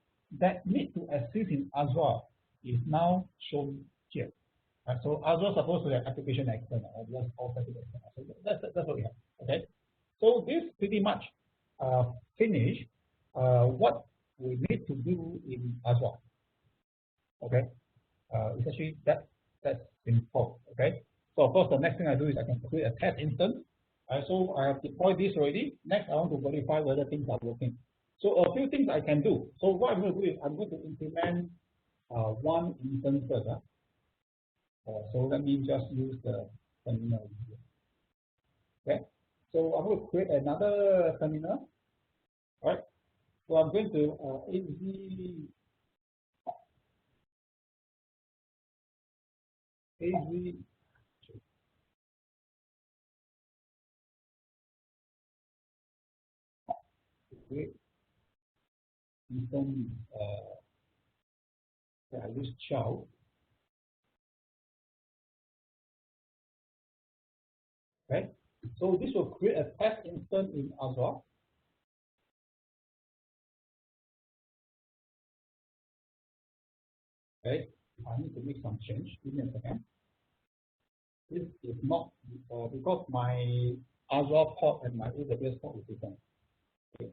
that need to exist in Azure is now shown here. Right, so Azure is supposed to have application external, or just all external. So that's what we have. Okay, so this pretty much finish what we need to do in Azure. Okay, essentially that's simple. Okay, so of course the next thing I do is I can create a test instance. So I have deployed this already. Next, I want to verify whether things are working. So a few things I can do. So what I'm going to do is I'm going to implement one instance first. So let me just use the terminal here. Okay. So I'm going to create another terminal. All right. So I'm going to AZ create instance. I use child. Okay. So this will create a test instance in Azure. Okay. I need to make some change. Give me a second. This is not because my Azure port and my AWS port is different. Okay.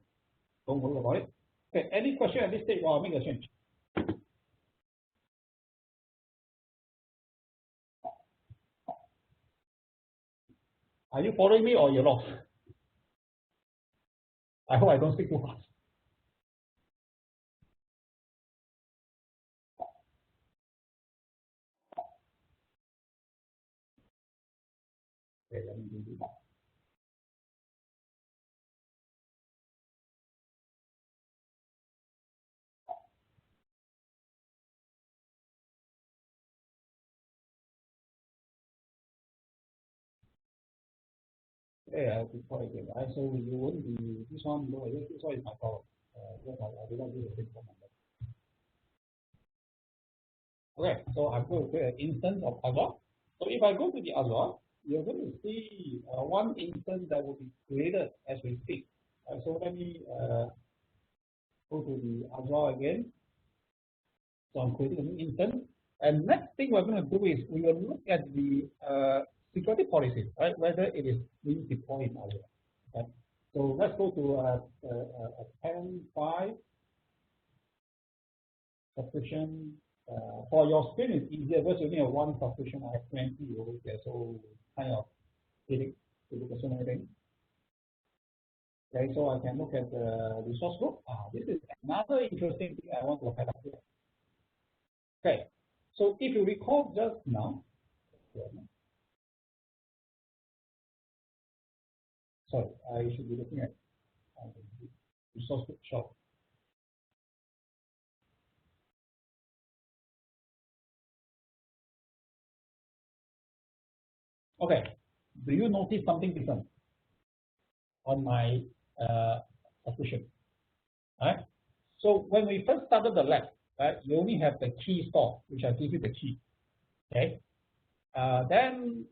Don't worry about it. Okay. Any question at this stage while I make a change? Are you following me or you're lost? I hope I don't speak too fast. Okay, let me do that. Okay, I'll deploy again, right? So you won't be this one. No, this one is my problem. Because I did not do the same phone number. Okay, so I'm going to create an instance of Azure. So if I go to the Azure, you're going to see one instance that will be created as we speak. So let me go to the Azure again. So I'm creating a new instance. And next thing we're going to do is we will look at the security policies, right? Whether it is being deployed in Azure. Okay? So let's go to a Tenant 5 subscription. For your screen, it's easier because you only have one subscription. I have 20 over there, so kind of getting to look at so many things. Okay, so I can look at the resource group. This is another interesting thing I want to highlight here. Okay, so if you recall just now, sorry, I should be looking at resource group show. Okay, do you notice something different on my subscription? Right. So when we first started the lab, right, you only have the key store, which I give you the key. Okay. Then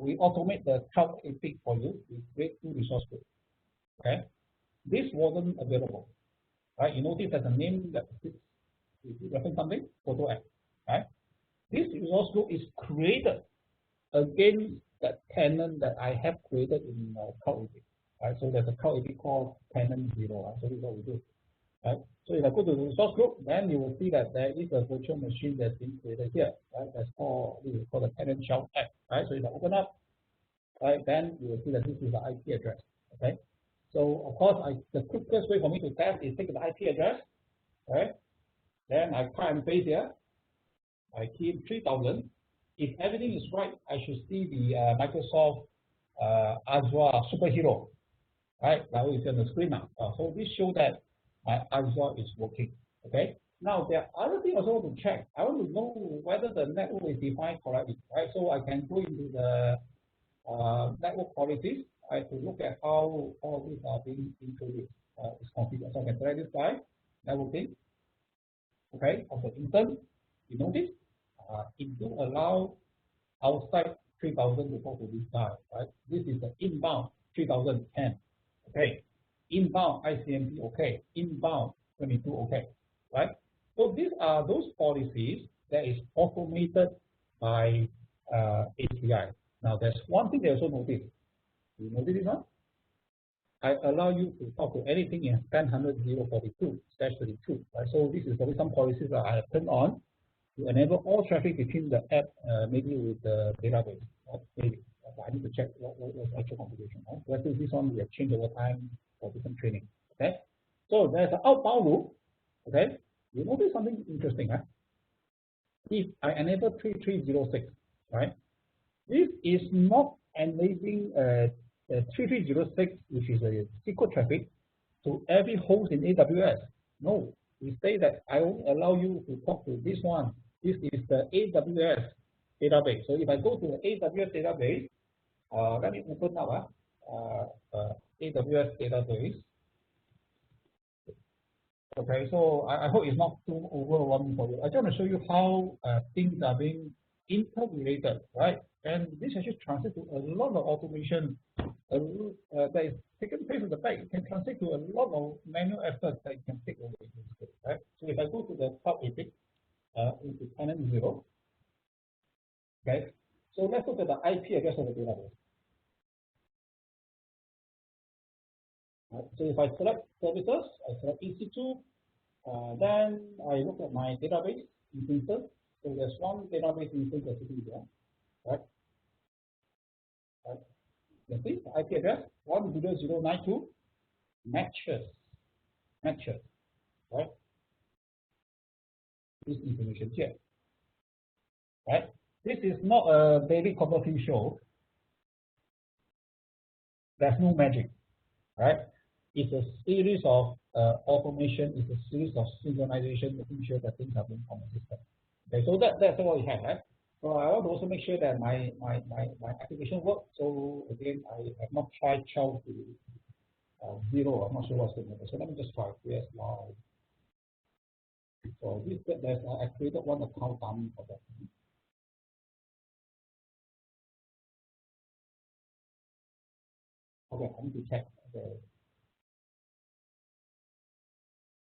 we automate the Cloud APIC for you. We create 2 resource groups. Okay. This wasn't available. Right. You notice there's a name that reference something, photo app. Right. This resource group is created against the tenant that I have created in Cloud APIC. Right. So there's a Cloud APIC called Tenant 0. Right? So this is what we do. Right. So if I go to the resource group, then you will see that there is a virtual machine that's been created here. Right. This is called the Tenant Shared App. Right. So if I open up, right, then you will see that this is the IP address. Okay. So of course, the quickest way for me to test is take the IP address. Right. Then I cut and paste here. I key in 3000. If everything is right, I should see the Microsoft Azure superhero. Right. Now it's on the screen now. So this shows that my Azure is working. Okay. Now there are other things I also want to check. I want to know whether the network is defined correctly. Right. So I can go into the network policies. I have to look at how all these are being introduced. It's configured. So I can select this guy, networking. Okay. Also instant. You notice it do allow outside 3000 to talk to this guy. Right. This is the inbound 3010. Okay. Inbound ICMP okay, inbound 22 okay, right? So these are those policies that is automated by ACI. Now there's one thing they also notice. You notice this one? I allow you to talk to anything in 10.042/32, right? So this is probably some policies that I have turned on to enable all traffic between the app, maybe with the database. Maybe. I need to check what was the actual configuration. Right? Let's say this one we have changed over time for different training. Okay, so there's an outbound loop. Okay, you notice something interesting. Huh? If I enable 3306, right, this is not enabling 3306, which is a SQL traffic, to every host in AWS. No, we say that I only allow you to talk to this one. This is the AWS database. So if I go to the AWS database, let me open now AWS database. Okay, so I hope it's not too overwhelming for you. I just want to show you how things are being interrelated, right? And this actually translates to a lot of automation that is taking place in the back. It can translate to a lot of manual effort that it can take away, right? So if I go to the Cloud APIC into tenant 0, okay, so let's look at the IP address of the database. Right. So if I select services, I select EC2, then I look at my database instances. So there's one database instance that's sitting there, right? Right. You see the IP address 10092 matches, right? This information here, right? This is not a daily Copperfield show. There's no magic, right? It's a series of automation. It's a series of synchronization, making sure that things are being consistent. Okay, so that's what we have, right? So I want to also make sure that my application works. So again, I have not tried child to 0. I'm not sure what's going on. So let me just try. Yes, now. So this I created one account dummy for that. Okay, I need to check. Okay.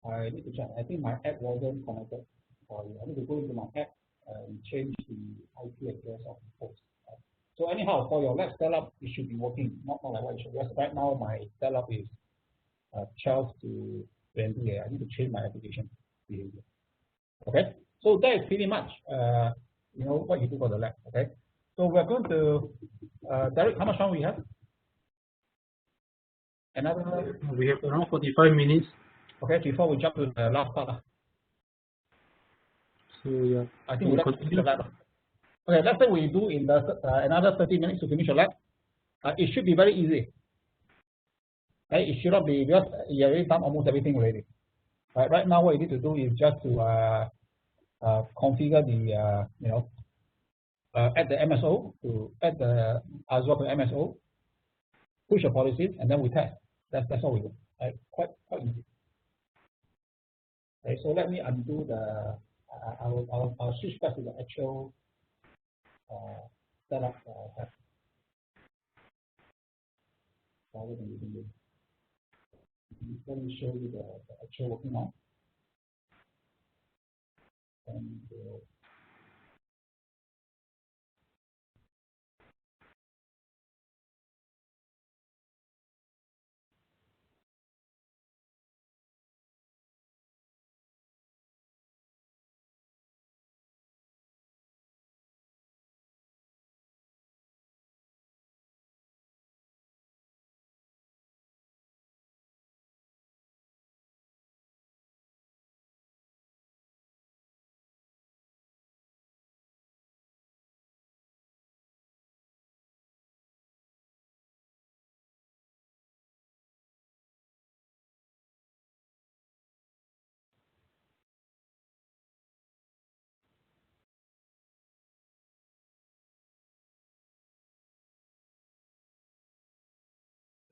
I need to check. I think my app wasn't connected. I need to go into my app and change the IP address of the host. So anyhow, for your lab setup, it should be working. Not like what it should. Because right now my setup is 12 to 20. I need to change my application behavior. Okay. So that is pretty much what you do for the lab. Okay. So we're going to Derek, how much time we have? Another. We have around 45 minutes. Okay, before we jump to the last part. So yeah, I think we'll continue the lab. Okay, let's say we do in the another 30 minutes to finish the lab. It should be very easy. Right? It should not be because you already done almost everything already. Right now, what you need to do is just to configure the add the MSO to add the Azure to MSO, push the policies, and then we test. That's all we do. Right? Quite easy. Okay, so let me undo the. I'll switch back to the actual setup that I have. Rather than using this. Let me show you the actual working one. And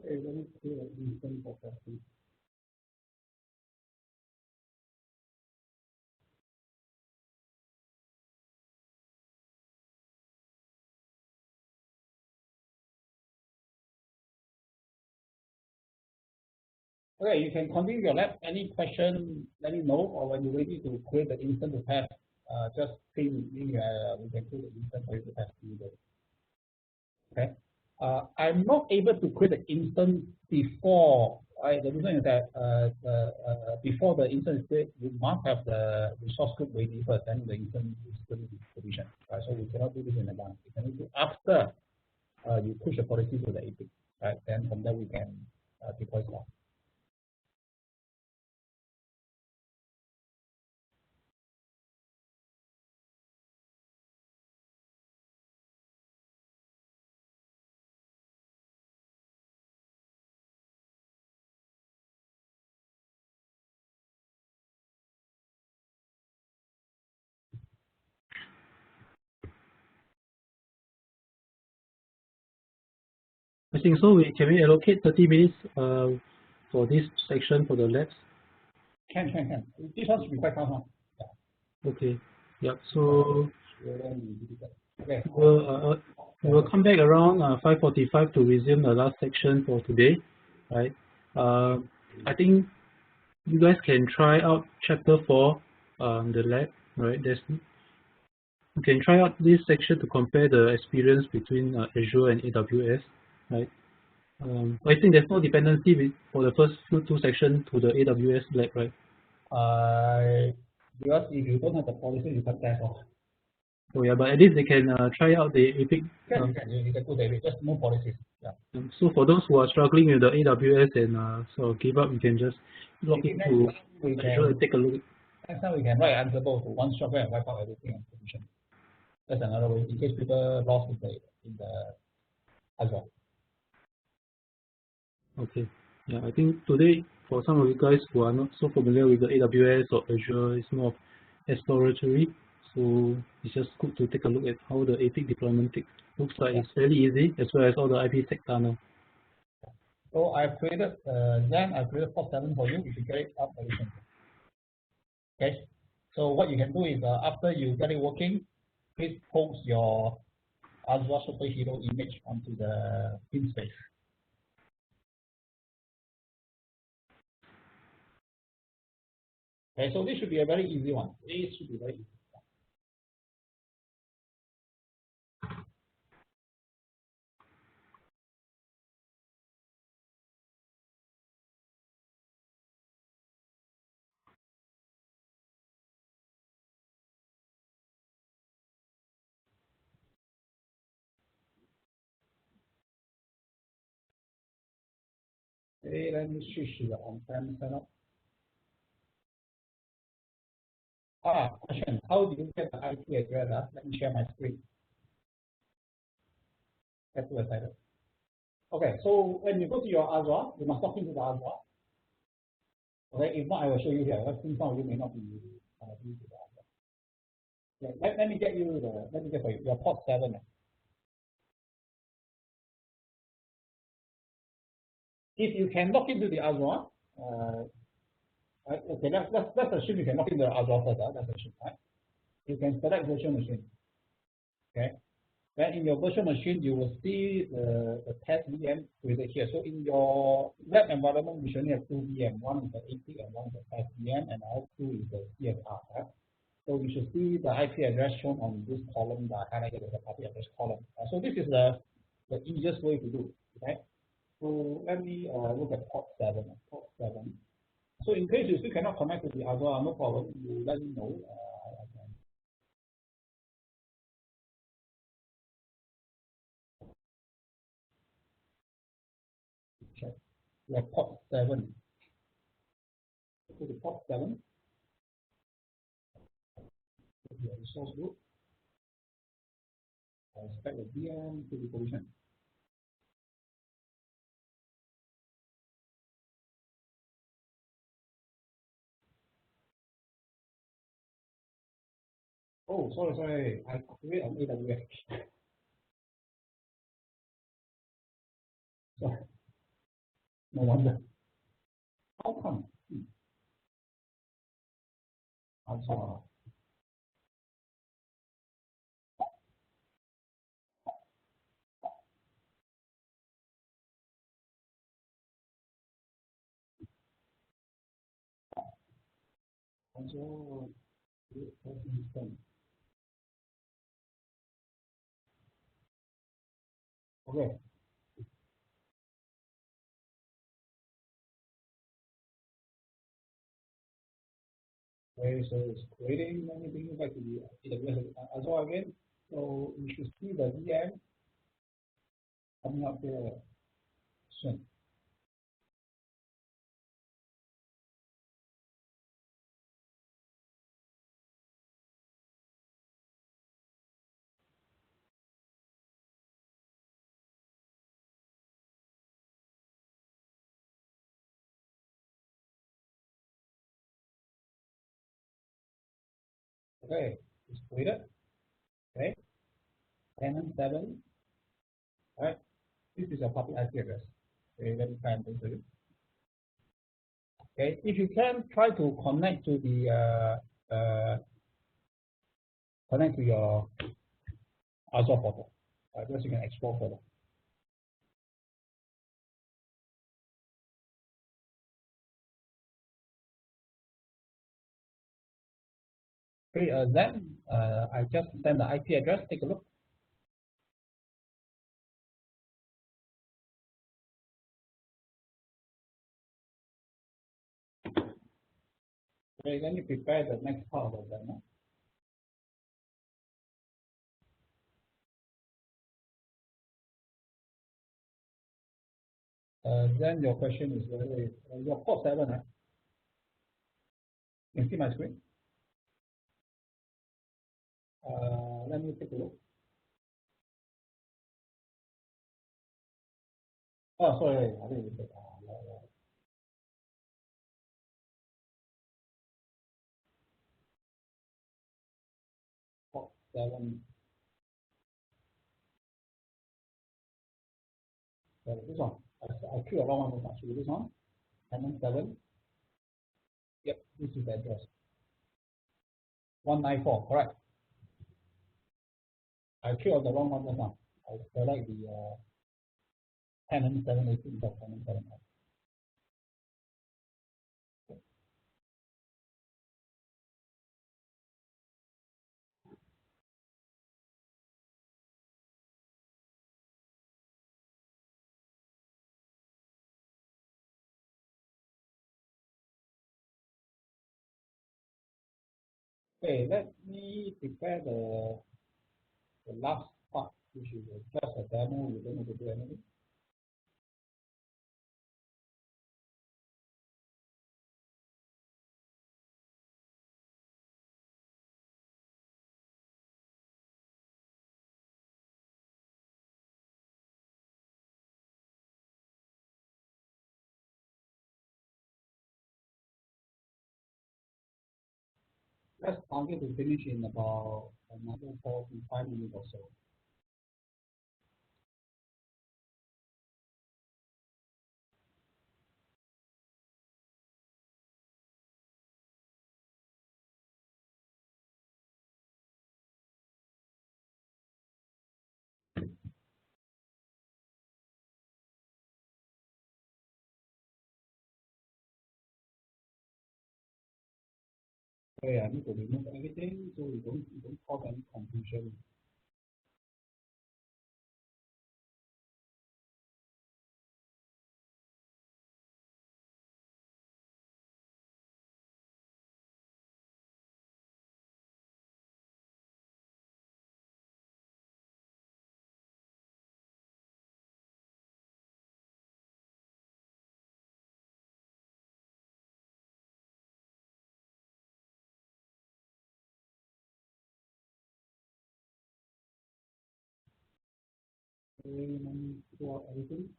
okay, let me create an instance of that. Okay, you can continue your lab. Any question, let me know, or when you're ready to create the instance to test, just ping me. We can create the instance for you to test immediately. Okay. I'm not able to create the instance before. The reason is that before the instance is created, you must have the resource group ready first, then the instance is going to be provisioned. Right? So we cannot do this in advance. We can do after you push the policy to the APIC. Right? Then from there we can deploy stuff. I think so. Can we allocate 30 minutes for this section for the labs? Can. This one should be quite fast. Yeah. Okay. Yeah. So okay. We'll come back around 5:45 to resume the last section for today. Right. I think you guys can try out chapter 4, the lab. Right. You can try out this section to compare the experience between Azure and AWS. Right. I think there's no dependency for the first two sections to the AWS lab, right? Because if you don't have the policy, you can't test off. Oh yeah, but at least they can try out the APIC. You can do that, just no policies. Yeah. So for those who are struggling with the AWS and sort of give up, you can just log into Azure and take a look. Next time we can write Ansible to one shot and wipe out everything and provision. That's another way in case people lost in the Azure. Okay. Yeah, I think today for some of you guys who are not so familiar with the AWS or Azure, it's more exploratory. So it's just good to take a look at how the APIC deployment looks like. It's fairly easy, as well as all the IPsec tunnel. So I've created Zen. I've created port 7 for you. You should get it up very soon. Okay. So what you can do is after you get it working, please post your Azure superhero image onto the pin space. Okay, so this should be a very easy one. This should be very easy. Okay, let me switch to the on-prem setup. Question. How do you get the IP address? Let me share my screen. That's too excited. Okay, so when you go to your Azure, you must log into the Azure. Okay, if not, I will show you here. I think some of you may not be used to the Azure. let me get you for you your port 7. If you can log into the Azure, okay, let's assume you can log into the Azure first. Let's assume, right? You can select virtual machine. Okay. Then in your virtual machine, you will see the test VM created here. So in your web environment, you should only have 2 VM. One is the APIC and one is the test VM, and the other 2 is the CSR. Right? So you should see the IP address shown on this column that I highlighted as the IP address column. So this is the easiest way to do. Okay. So let me look at port 7. Port 7. So in case you still cannot connect to the Azure, no problem. You let me know. I can check. We have port 7. So the port 7. The resource group. I expect the VM to be positioned. Oh, sorry. I create an AWS. So, no wonder. How come? Azure. Azure. Okay. Okay, so it's creating. Let me bring you back to the AWS Azure again. So you should see the VM coming up here soon. Okay, it's created. Okay, tenant 7. All right, this is a public IP address. Okay, let me try and do it. Okay, if you can try to connect to the connect to your Azure portal, because you can explore further. Okay, then I just send the IP address. Take a look. Okay, let me prepare the next part of the demo. Then your question is whether your port 7, right? You can see my screen. Let me take a look. Oh, sorry, I didn't take port 7. This one. I create a wrong one. Actually, this one. Tenant 7. Yep, this is the address. 194, correct. I create the wrong one just now. I select the tenant 718 dot tenant 7. Okay, let me prepare the last part, which is just a demo. You don't need to do anything. let's target to finish in about another 45 minutes or so. Okay, I need to remove everything so we don't cause any confusion. Okay, let me clear out everything.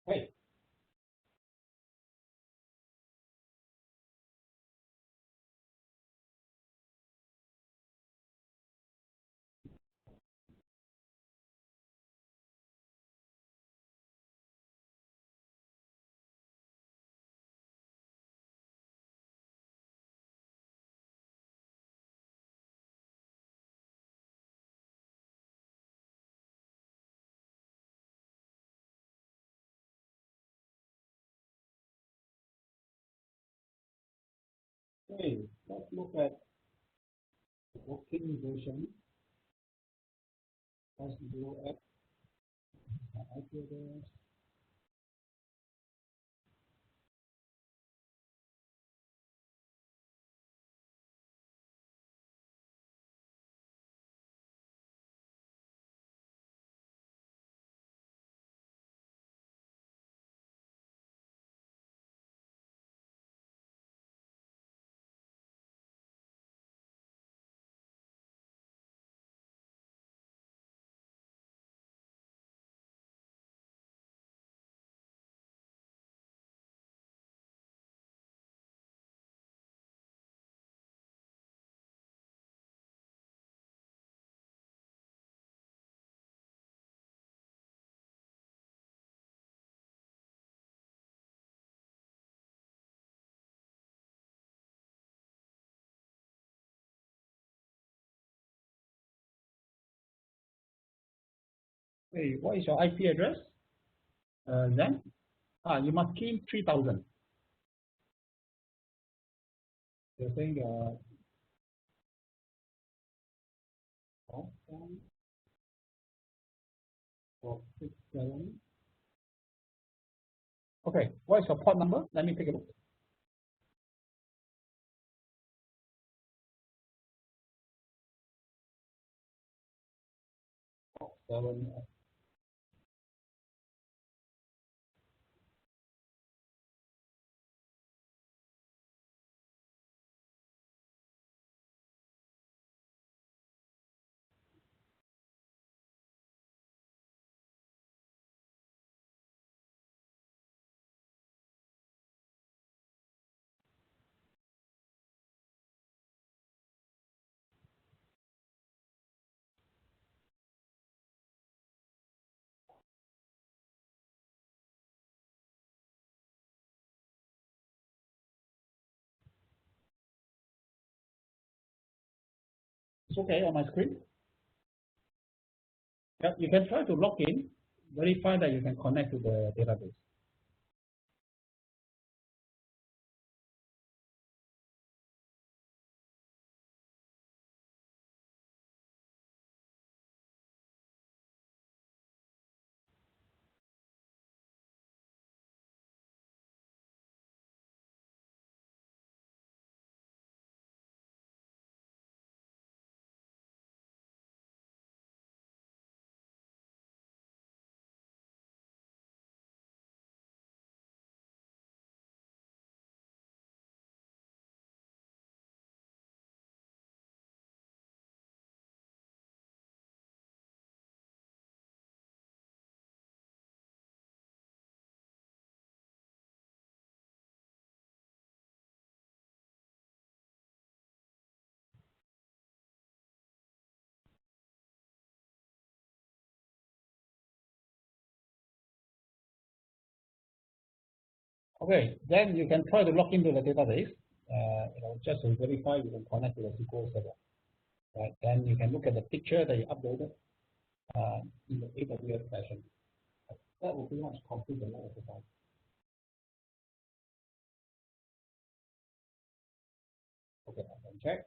Hey, hey, let's look at working version. Let's go at IP address. Hey, what is your IP address? Then, you must key in 3000. You're saying oh, 467. Okay, what is your port number? Let me take a look. 7. It's okay on my screen. Yeah, you can try to log in, verify that you can connect to the database. Okay, then you can try to log into the database. Just to verify you can connect to the SQL server. Right, then you can look at the picture that you uploaded in the AWS session. That will pretty much complete the whole exercise. Okay, I can check.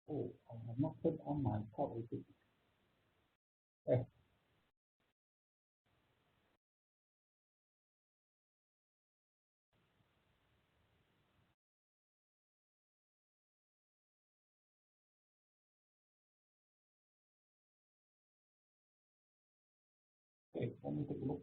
Oh, I have not put on my Cloud APIC. Okay, let me take a look.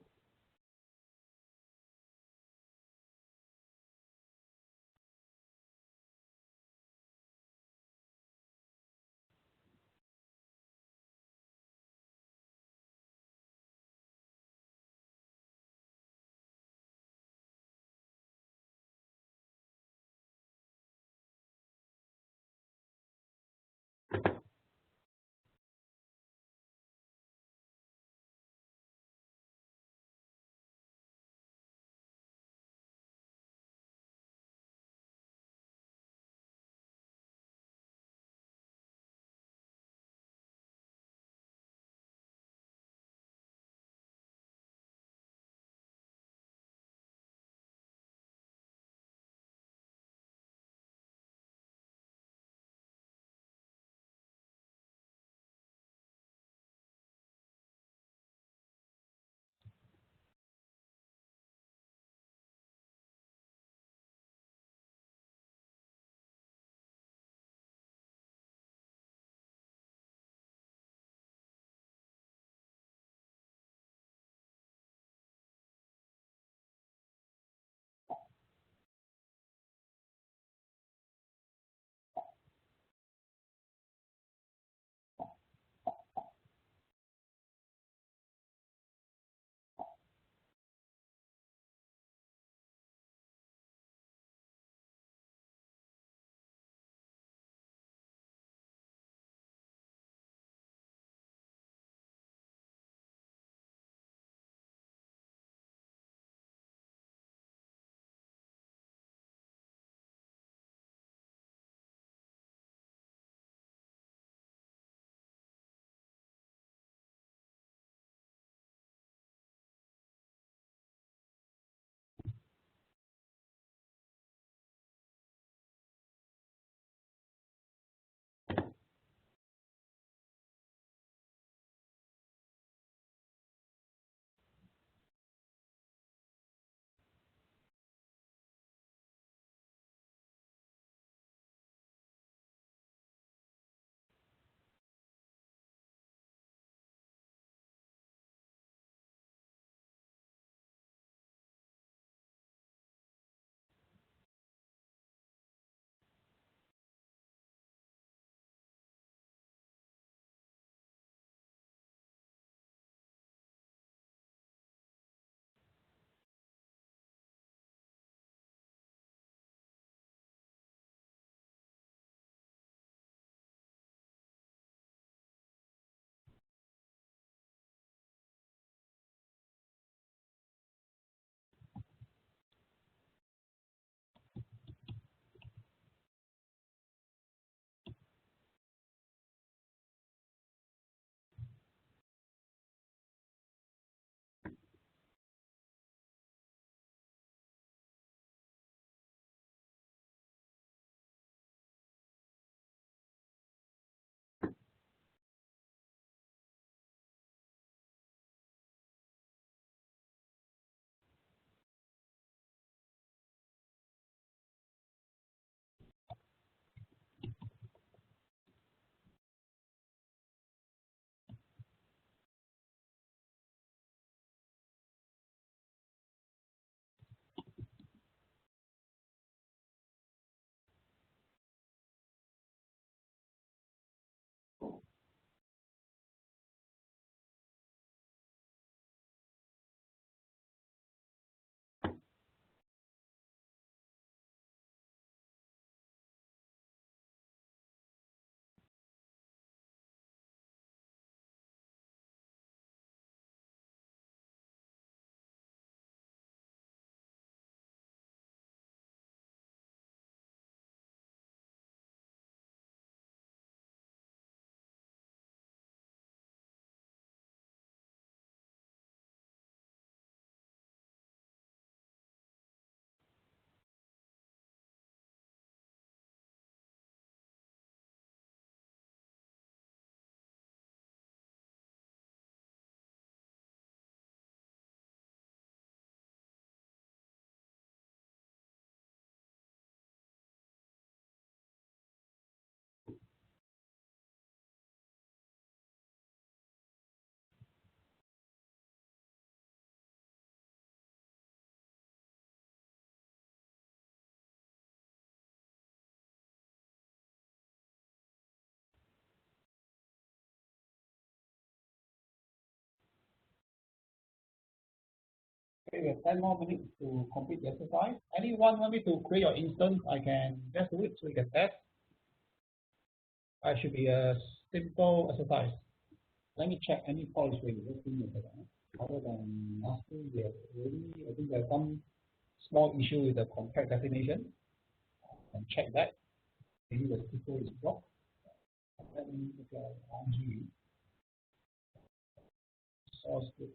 Okay, we have 10 more minutes to complete the exercise. Anyone want me to create your instance? I can just do it so you can test. It should be a simple exercise. Let me check any policy with you. Just give me a second. Other than asking, we have already, I think there's some small issue with the contract definition. And check that. Maybe the SQL is blocked. Let me look at RG. Resource group.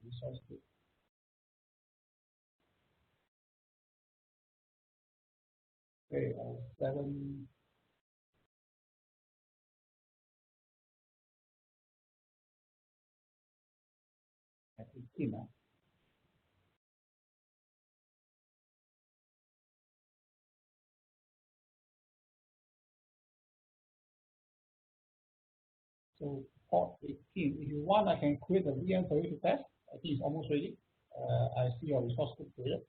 Okay, 7. At 18 now. So port 18. If you want, I can create a VM for you to test. I think it's almost ready. I see your resource group created.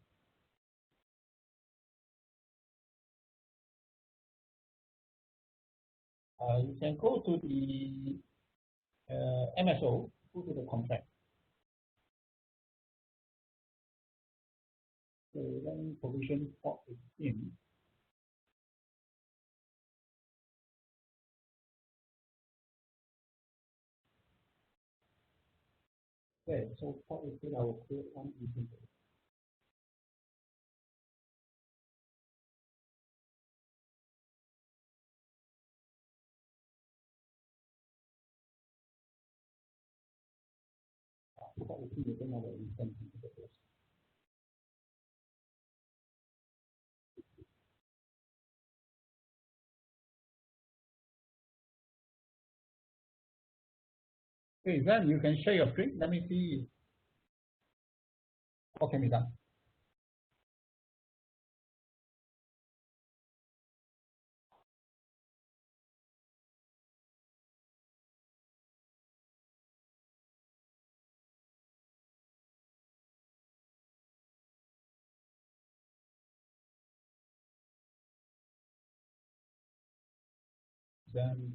You can go to the MSO, go to the contract. So then provision port 18. Okay, so port 18, I will create one instance. Port 18, you don't have an instance. Okay, then you can share your screen. Let me see what can be done. Then.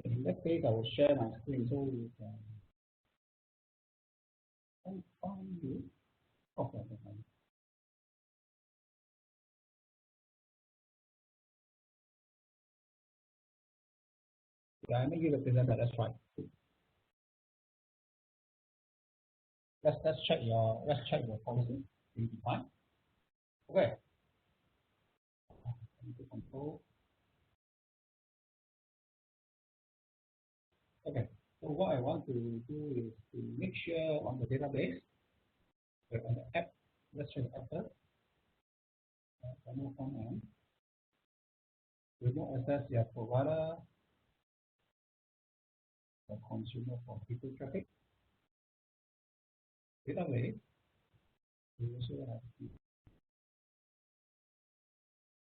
In that case, I will share my screen so you can find you. Okay. Yeah, I make you the presenter. That's right. Let's check your policy. You define. Okay. Control. Okay. So what I want to do is to make sure on the database, on the app. Let's check the app first. Front end. Remote access your provider, the consumer for people traffic. Database. We also have the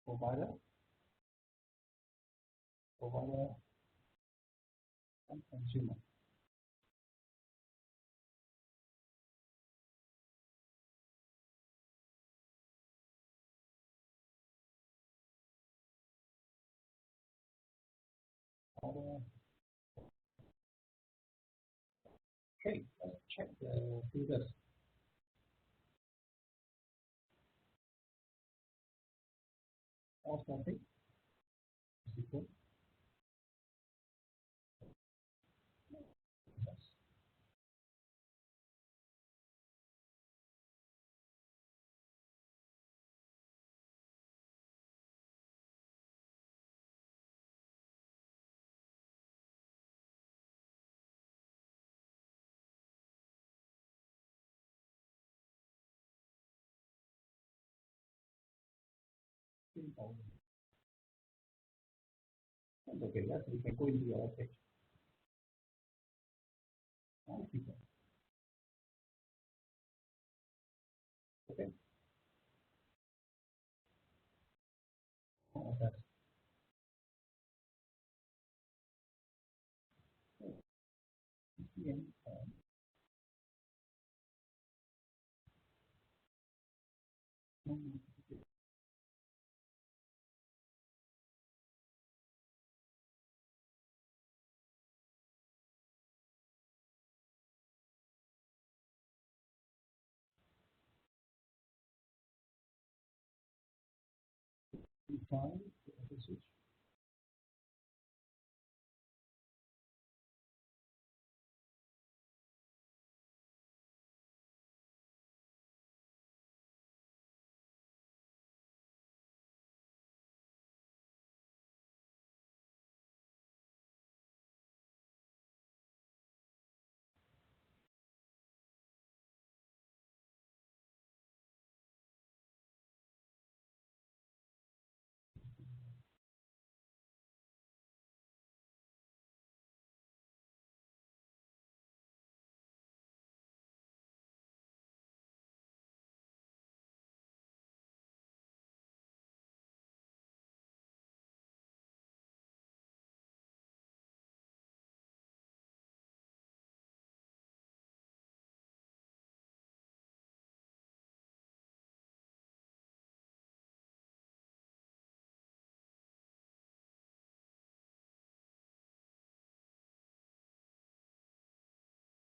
provider, and consumer. Okay, let's check the filters. All traffic is equal. Yes. Okay, yes, we can go into your page. Okay.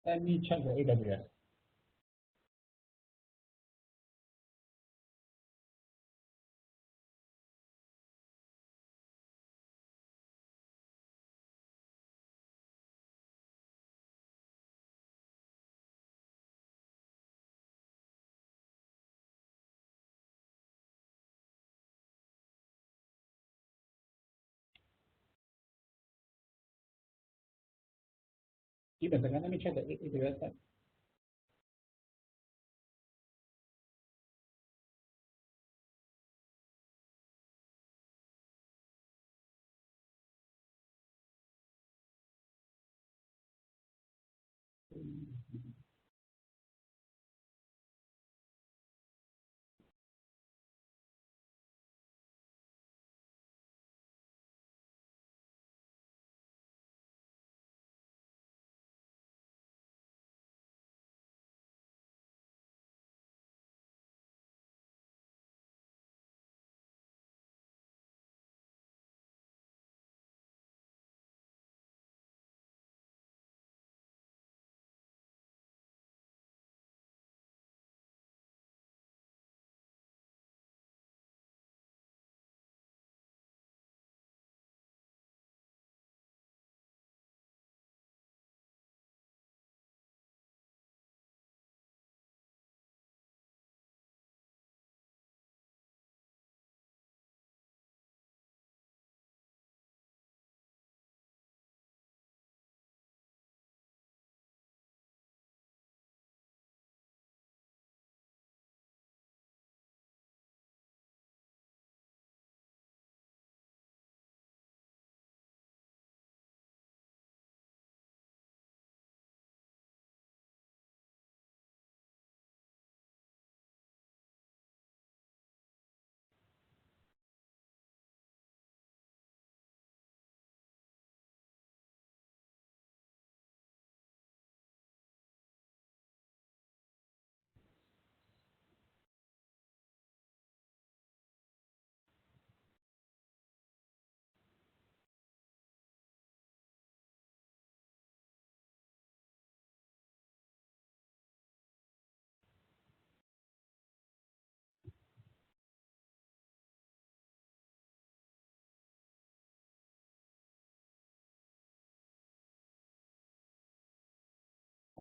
Let me check the AWS. Give me a second. Let me check the AWS site.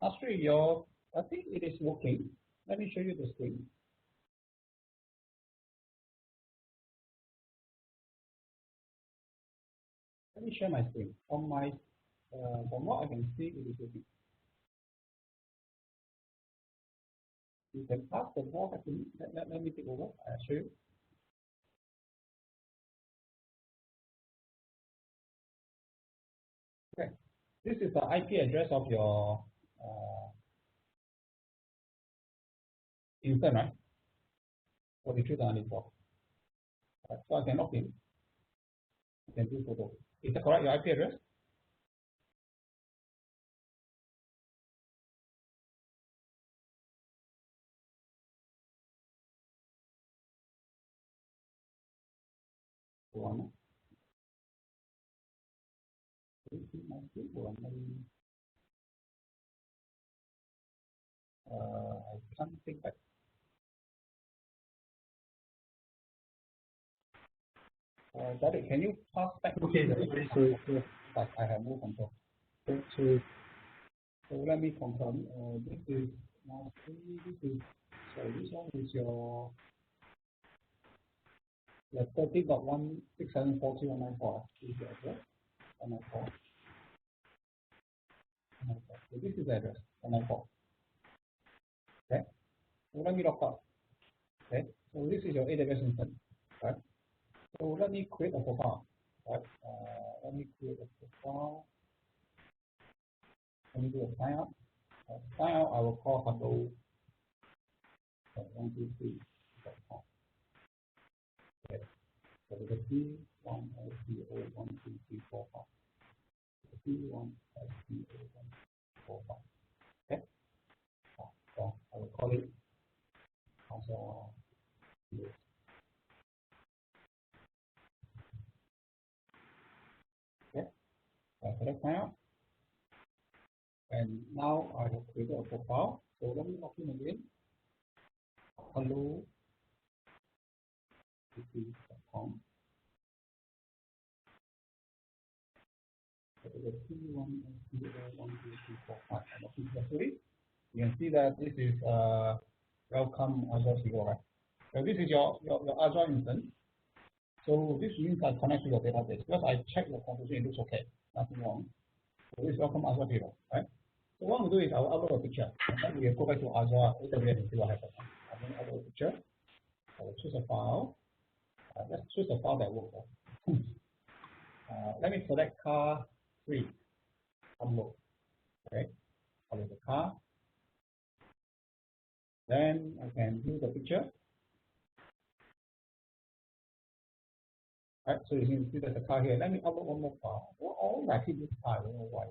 Astrid, I think it is working. Let me show you the screen. Let me share my screen. On my, from what I can see, it is working. You can pass the ball back to me. Let me take over. I'll show you. Okay. This is the IP address of your user, right? 43.94. So I can log in. You can do photo. Is that correct? Your IP address? One. I can't think back. David, can you pass back? Okay, sorry. But I have no control. So let me confirm. This is this one is your 30.16742.194 is the address. 194. So this is the address 194. Okay. So let me log out. Okay. So this is your AWS instance. Right. So let me create a profile. Right. Let me create a profile. Let me do a sign up. Sign out. I will call hello 123.com. Okay. So the P1 SPO 1 2 3 4 5. P1 SPO 1 4 5. Okay. So I will call it also. Okay. Select sign up. And now I have created a profile. So let me log in again. Hello. .com. So the P1 SPO 1 2 3 4 5. You can see that this is welcome Azure Zero, right? So this is your Azure instance. So this means I connect to your database. Because I checked your configuration, it looks okay, nothing wrong. So this is welcome Azure Zero, right? So what I'm going to do is I will upload a picture. And then we will go back to Azure AWS and see what happens. I'm going to upload a picture. I will choose a file. Let's choose a file that works. Let me select car 3. Upload. Okay. Upload the car. Then I can view the picture. Right, so you can see there's a car here. Let me upload one more file. Always I keep this file, I don't know why.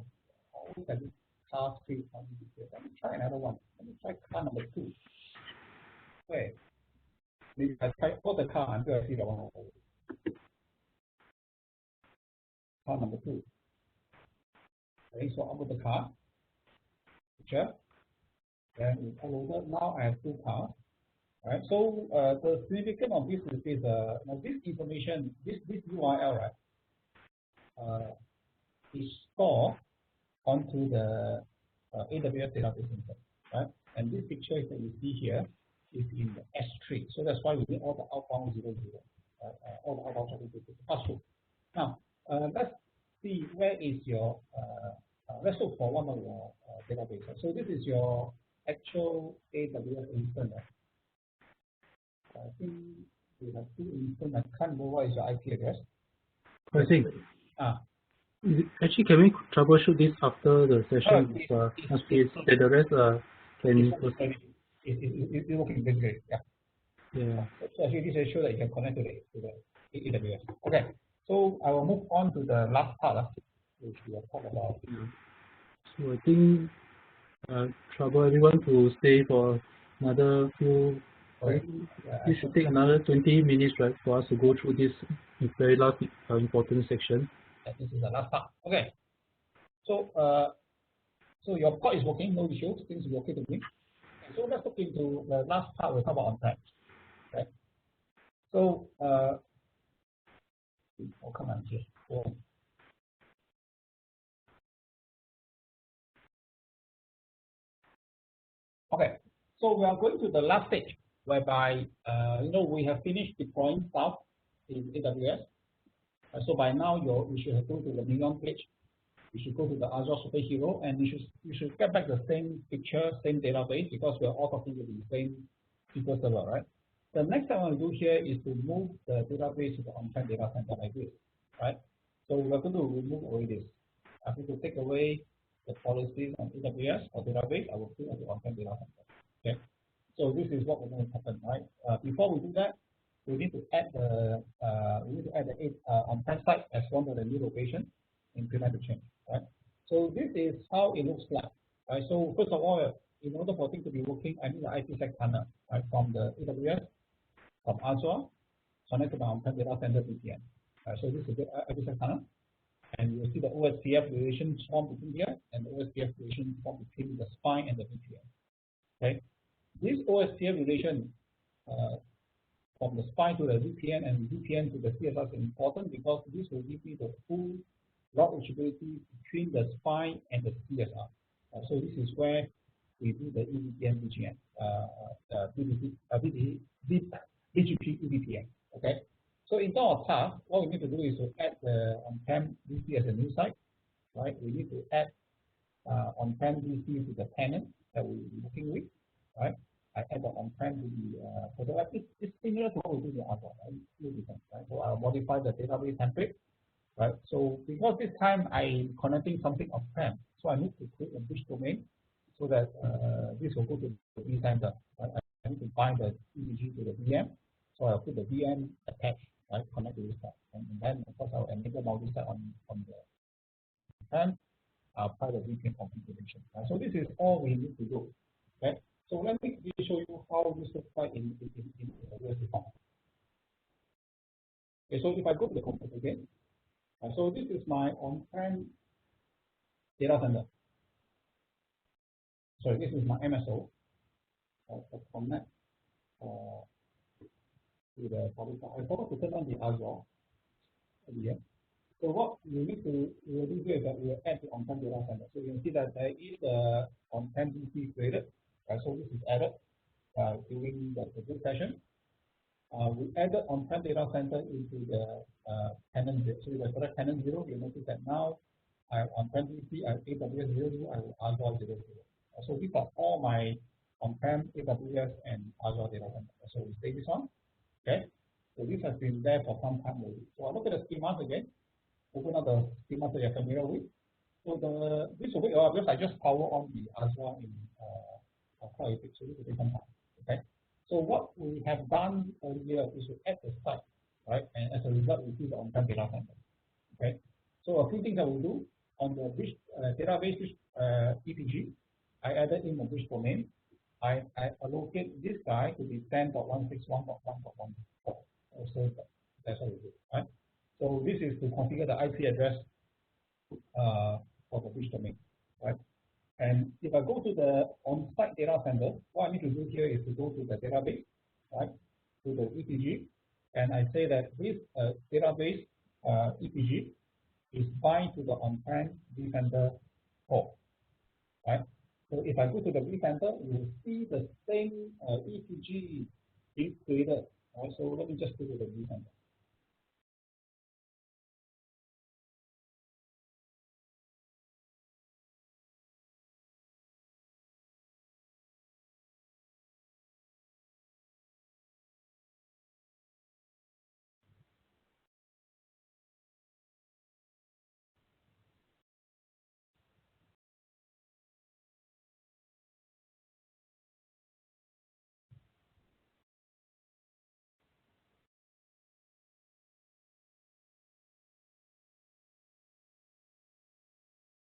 Always I do car 3 on here. Let me try another one. Let me try car number 2. Okay. Maybe I try all the car until I see the one. Car number 2. Okay, so upload the car picture. Then we upload. Now I have 2 cars. Right. So the significance of this is now this information, this URL, right, is stored onto the AWS database instance, right? And this picture that you see here is in the S3. So that's why we need all the outbound 00, all the outbound traffic to pass through. Now let's see where is your let's look for one of your databases. So this is your actual AWS instance. I think we have 2 instances. I can't remember what is your IP address. I think. Actually, can we troubleshoot this after the session? The rest can. It's working very great. Yeah. Yeah. So actually, this is show that you can connect to the AWS. Okay. So I will move on to the last part, which we will talk about. Yeah. So I think trouble everyone to stay for another few. This should take another 20 minutes, right, for us to go through this very last important section. This is the last part. Okay. So so your port is working, no issues, things are okay to me. So let's look into the last part. We'll talk about on time. Okay. So I'll come on here. So, okay. So we are going to the last stage, whereby we have finished deploying stuff in AWS. So by now you should have gone to the Neon page. You should go to the Azure Superhero, and you should get back the same picture, same database, because we're all talking to the same SQL server, right? The next thing I want to do here is to move the database to the on-prem data center like this, right? So we're going to remove away this. I'm going to take away the policies on AWS or database. I will put it to on-prem data center. Okay. So this is what we're going to happen, right? Before we do that, we need to add the on-prem site as one of the new location, implement the change, right? So this is how it looks like, right? So first of all, in order for things to be working, I need the IPsec tunnel, right, from the AWS, from Azure, connect to the on-prem data center VPN. Right? So this is the IPsec tunnel, and you'll see the OSPF relation form between here and the OSPF relation form between the spine and the VPN. Okay, this OSPF relation from the spine to the VPN and VPN to the CSR is important because this will give me the full route reachability between the spine and the CSR. So this is where we do the EVPN VGN, BGP EVPN. Okay. So in terms of task, what we need to do is to add the on-prem DC as a new site, right? We need to add on-prem DC to the tenant that we'll be working with, right? I add the on-prem to the photo app. It's similar to what we do in Azure, right? It's different, right? So I'll modify the database template, right? So because this time I'm connecting something on-prem, so I need to create a bridge domain so that this will go to the vCenter. Right? I need to bind the EBG to the VM, so I'll put the VM attached, right? Connect to this side, and then of course I'll enable multi-site on the on-prem. I'll apply the VPN configuration. Right? So this is all we need to do. Okay. So let me show you how this looks like in the form. Okay, so if I go to the computer again, so this is my on-prem data center. So this is my MSO. Connect to the public. I forgot to turn on the Azure here. So what we need to do here is that we will add the on-prem data center. So you can see that there is the on-prem DC created. So this is added during the build session. We added on-prem data center into the tenant 0. So if I select tenant 0, you notice that now I have on-prem DC, I have AWS 00, I have Azure 00. So these are all my on-prem AWS and Azure data center. So we save this one. Okay. So this has been there for some time already. So I look at the schemas again. Open up the schemas that you're familiar with. So this will be because I just power on the Azure in Cloud APIC, so this will take some time. Okay. So what we have done earlier is to add the site, right? And as a result, we see the on-prem data center. Okay. So a few things I will do on the bridge, database EPG. I added in the bridge domain. I allocate this guy to be 10.161.1.1. So that's what we do, right? So this is to configure the IP address for the bridge domain, right? And if I go to the on-site data center, what I need to do here is to go to the database, right? To the EPG, and I say that this database EPG is bind to the on-prem vCenter port, right? So if I go to the vCenter, you will see the same EPG being created. Right? So let me just go to the vCenter.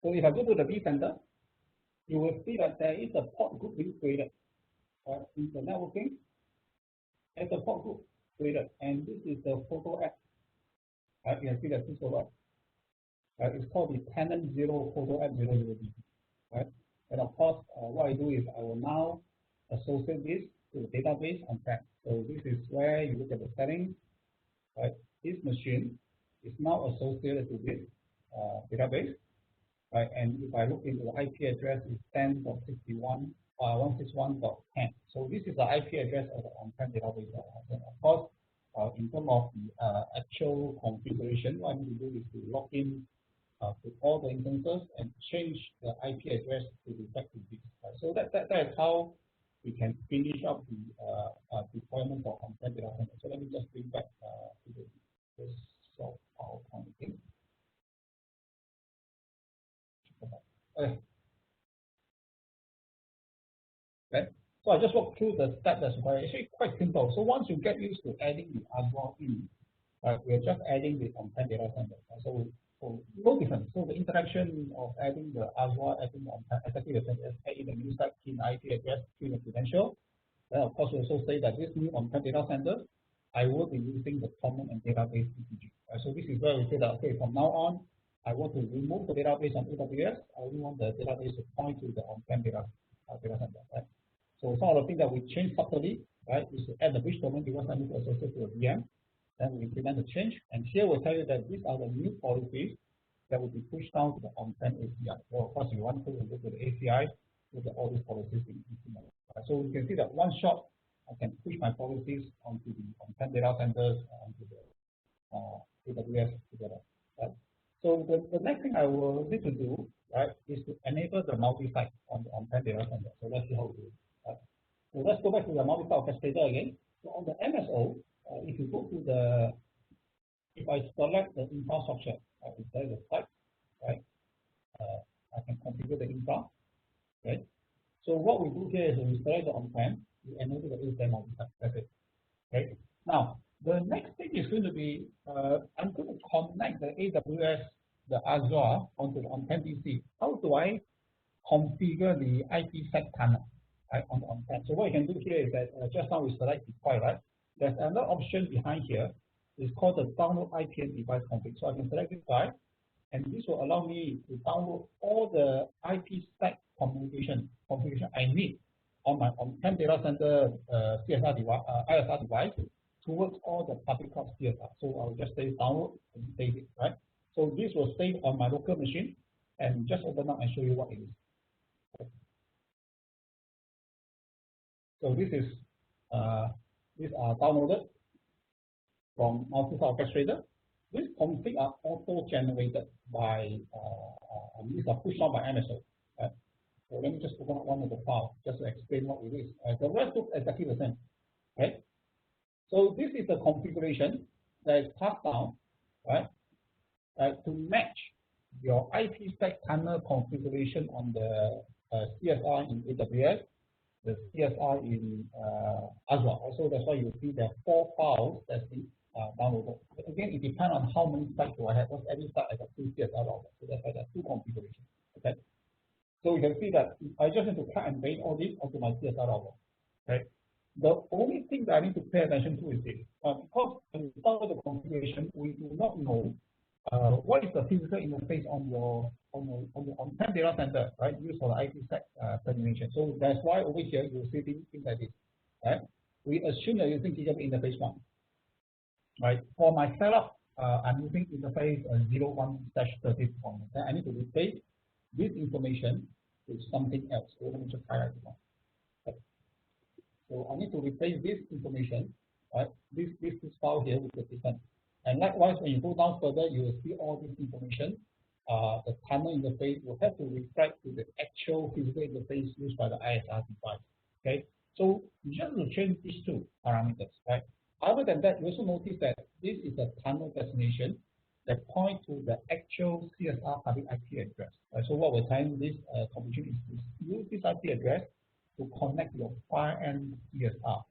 So if I go to the vCenter, you will see that there is a port group being created. In the networking, there's a port group created, and this is the photo app. You can see that this photo app. It's called the Tenant 0 photo app 00DB. Right? And of course, what I do is I will now associate this to the database on-prem. So this is where you look at the settings. Right? This machine is now associated to this database. Right? And if I look into the IP address, it's 10.61.161.10. So this is the IP address of the on-prem database. And of course, in terms of the actual configuration, what I need to do is to log in to all the instances and change the IP address to reflect to this. Right? So that is how we can finish up the deployment of on-prem data center. So let me just bring back to the PowerPoint thing. Okay. So I just walk through the step that's required. Actually quite simple. So once you get used to adding the Azure in, we're just adding the on-prem data center. So no difference. So the interaction of adding the Azure, adding the on-prem, exactly the same as adding the new site, key IP address, key the credential. Then of course we also say that this new on-prem data center, I will be using the common and database TCG. So this is where we say that, okay, from now on, I want to remove the database on AWS. I only want the database to point to the on-prem data center. Right? So some of the things that we change subtly, right, is to add the bridge domain because I need to associate to a VM. Then we implement the change, and here we'll tell you that these are the new policies that will be pushed down to the on-prem ACI. So of course, you want to go to the ACI, look at all these policies in implemented. So you can see that one shot, I can push my policies onto the on-prem data centers, onto the AWS together. Right? So the next thing I will need to do, right, is to enable the multi-site on the on-prem data center. So let's see how we do it. Right? So let's go back to the multi-site orchestrator again. So on the MSO, if you go to the, if I select the infrastructure, if there is a site, right, I can configure the infra, right. So what we do here is we select the on-prem, we enable the ASEAN multi-site. That's it. Okay. Now the next thing is going to be I'm going to connect the AWS, the Azure onto the on-prem DC. How do I configure the IPsec tunnel, right, on the on-prem? So what you can do here is that just now we select deploy, right? There's another option behind here. It's called the download IP and device config. So I can select this guy, and this will allow me to download all the IPsec configuration I need on my on-prem data center CSR device, ISR device towards all the public cloud CSR. So I'll just say download and save it, right? So this will save on my local machine, and just open up and show you what it is. Okay. So this is these are downloaded from multi-site orchestrator. These configs are auto-generated by these are pushed out by MSO. Right? So let me just open up one of the files just to explain what it is. The rest looks exactly the same. Right? So this is the configuration that is passed down, right, to match your IPsec tunnel configuration on the CSR in AWS, the CSR in Azure. Also, that's why you see there are 4 files that's been downloaded. But again, it depends on how many sites do I have. Because every site has 2 CSR routers, so that's why there are 2 configurations. Okay. So you can see that I just need to cut and paste all this onto my CSR router. Okay. The only thing that I need to pay attention to is this. Because when we start the configuration, we do not know what is the physical interface on your on-prem data center, right? Used for the IPsec termination. So that's why over here you see things like this, right? We assume you're using gigabit interface 1, right? For my setup, I'm using interface 01/30. Then I need to replace this information with something else. So let me just highlight it. Okay. So I need to replace this information, right? This file here with the different. And likewise, when you go down further, you will see all this information. The tunnel interface will have to reflect to the actual physical interface used by the ISR device. Okay, so you just need to change these 2 parameters, right? Other than that, you also notice that this is a tunnel destination that points to the actual CSR public IP address. Right? So what we're telling this configuration is to use this IP address to connect your far end CSR.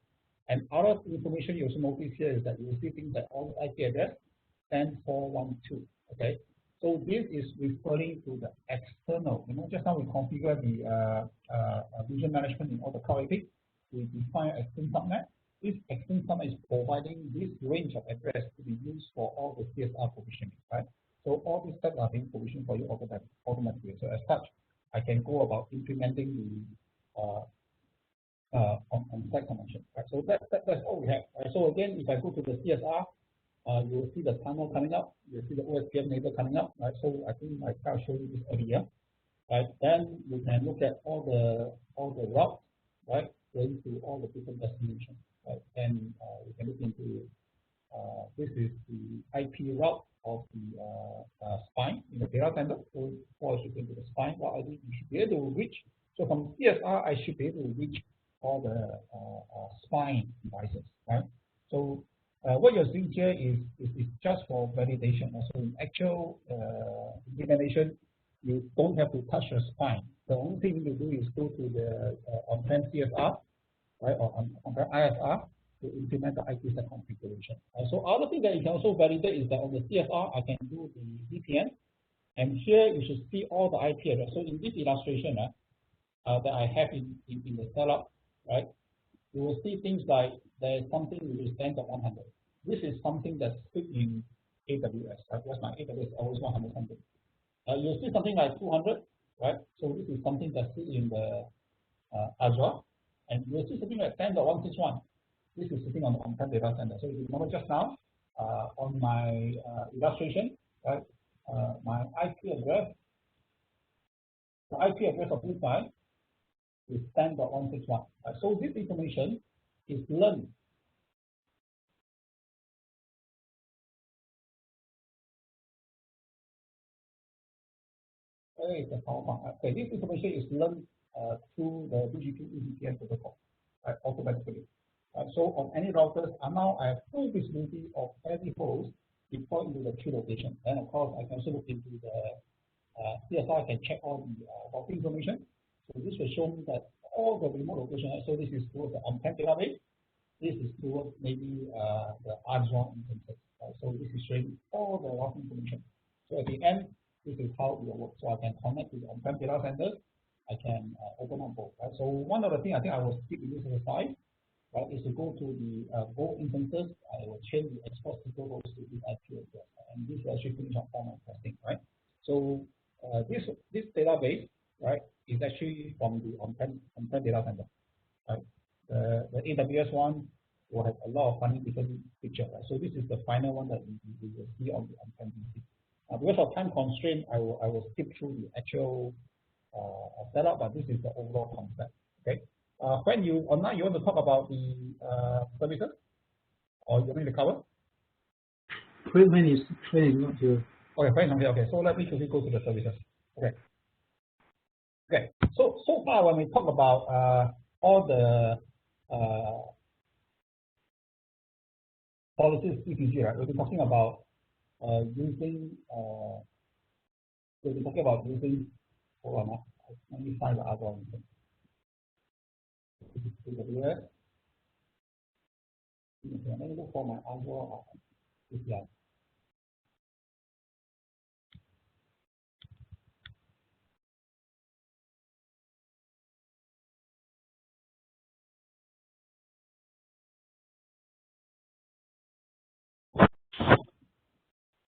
And other information you also notice here is that you will see things like all IP address 10412. Okay, so this is referring to the external. You know, just now we configure the region management in all the Cloud APIC. We define external subnet. This external subnet is providing this range of address to be used for all the CSR provisioning. Right. So all these steps are being provisioned for you automatically. So as such, I can go about implementing the on-site connection. Right? So that's all we have. Right? So again, if I go to the CSR, you will see the tunnel coming up. You'll see the OSPF neighbor coming up. Right? So I think I tried to show you this earlier. Right? Then you can look at all the routes, right, going to all the different destinations. Right? And you can look into this is the IP route of the spine in the data center. So before I should go into the spine, what I think you should be able to reach. So from CSR, I should be able to reach all the spine devices, right? So what you're seeing here is just for validation. So in actual implementation, you don't have to touch your spine. The only thing you do is go to the on-prem CSR right, or on ISR to implement the IPsec configuration. So other thing that you can also validate is that on the CSR, I can do the VPN, and here you should see all the IP address. So in this illustration that I have in the setup, right, you will see things like there is something which is 10.100. This is something that's fit in AWS, right? Because my AWS always 100 something. You'll see something like 200, right? So this is something that's fit in the Azure, and you'll see something like 10.161. This is sitting on the on-prem data center. So if you remember just now, on my illustration, right, my IP address, the IP address of this file is 10.161. So this information is learned. Where is the power mark? Okay, this information is learned through the BGP EVPN protocol, right, automatically. So on any routers, now I have full visibility of every host deployed into the queue location. And of course, I can also look into the CSR, I can check all the routing information. So this will show me that all the remote locations, so this is towards the on-prem database, this is towards maybe the Azure instances. So this is showing all the routing information. So at the end, this is how it will work. So I can connect to the on-prem data centers. I can open up both. Right? So one of the things I think I will skip in this exercise, right, is to go to the both instances. I will change the export secret host to this IP address, and this will actually finish up format testing, right? So this database, right, is actually from the on-prem data center, right? The AWS one will have a lot of funny different pictures, right? So this is the final one that we will see on the on-prem PC. Because of time constraint, I will skip through the actual setup, but this is the overall concept. Okay. When you online, you want to talk about the services, or you want me to cover? When is not here. Okay, when is not here. Okay, so let me quickly go to the services. Okay. Okay. So far when we talk about all the policies EPG, right? We've been talking about using. We've been talking about using. Hold on, let me find the other one. AWS. Okay, let me look for my Azure API.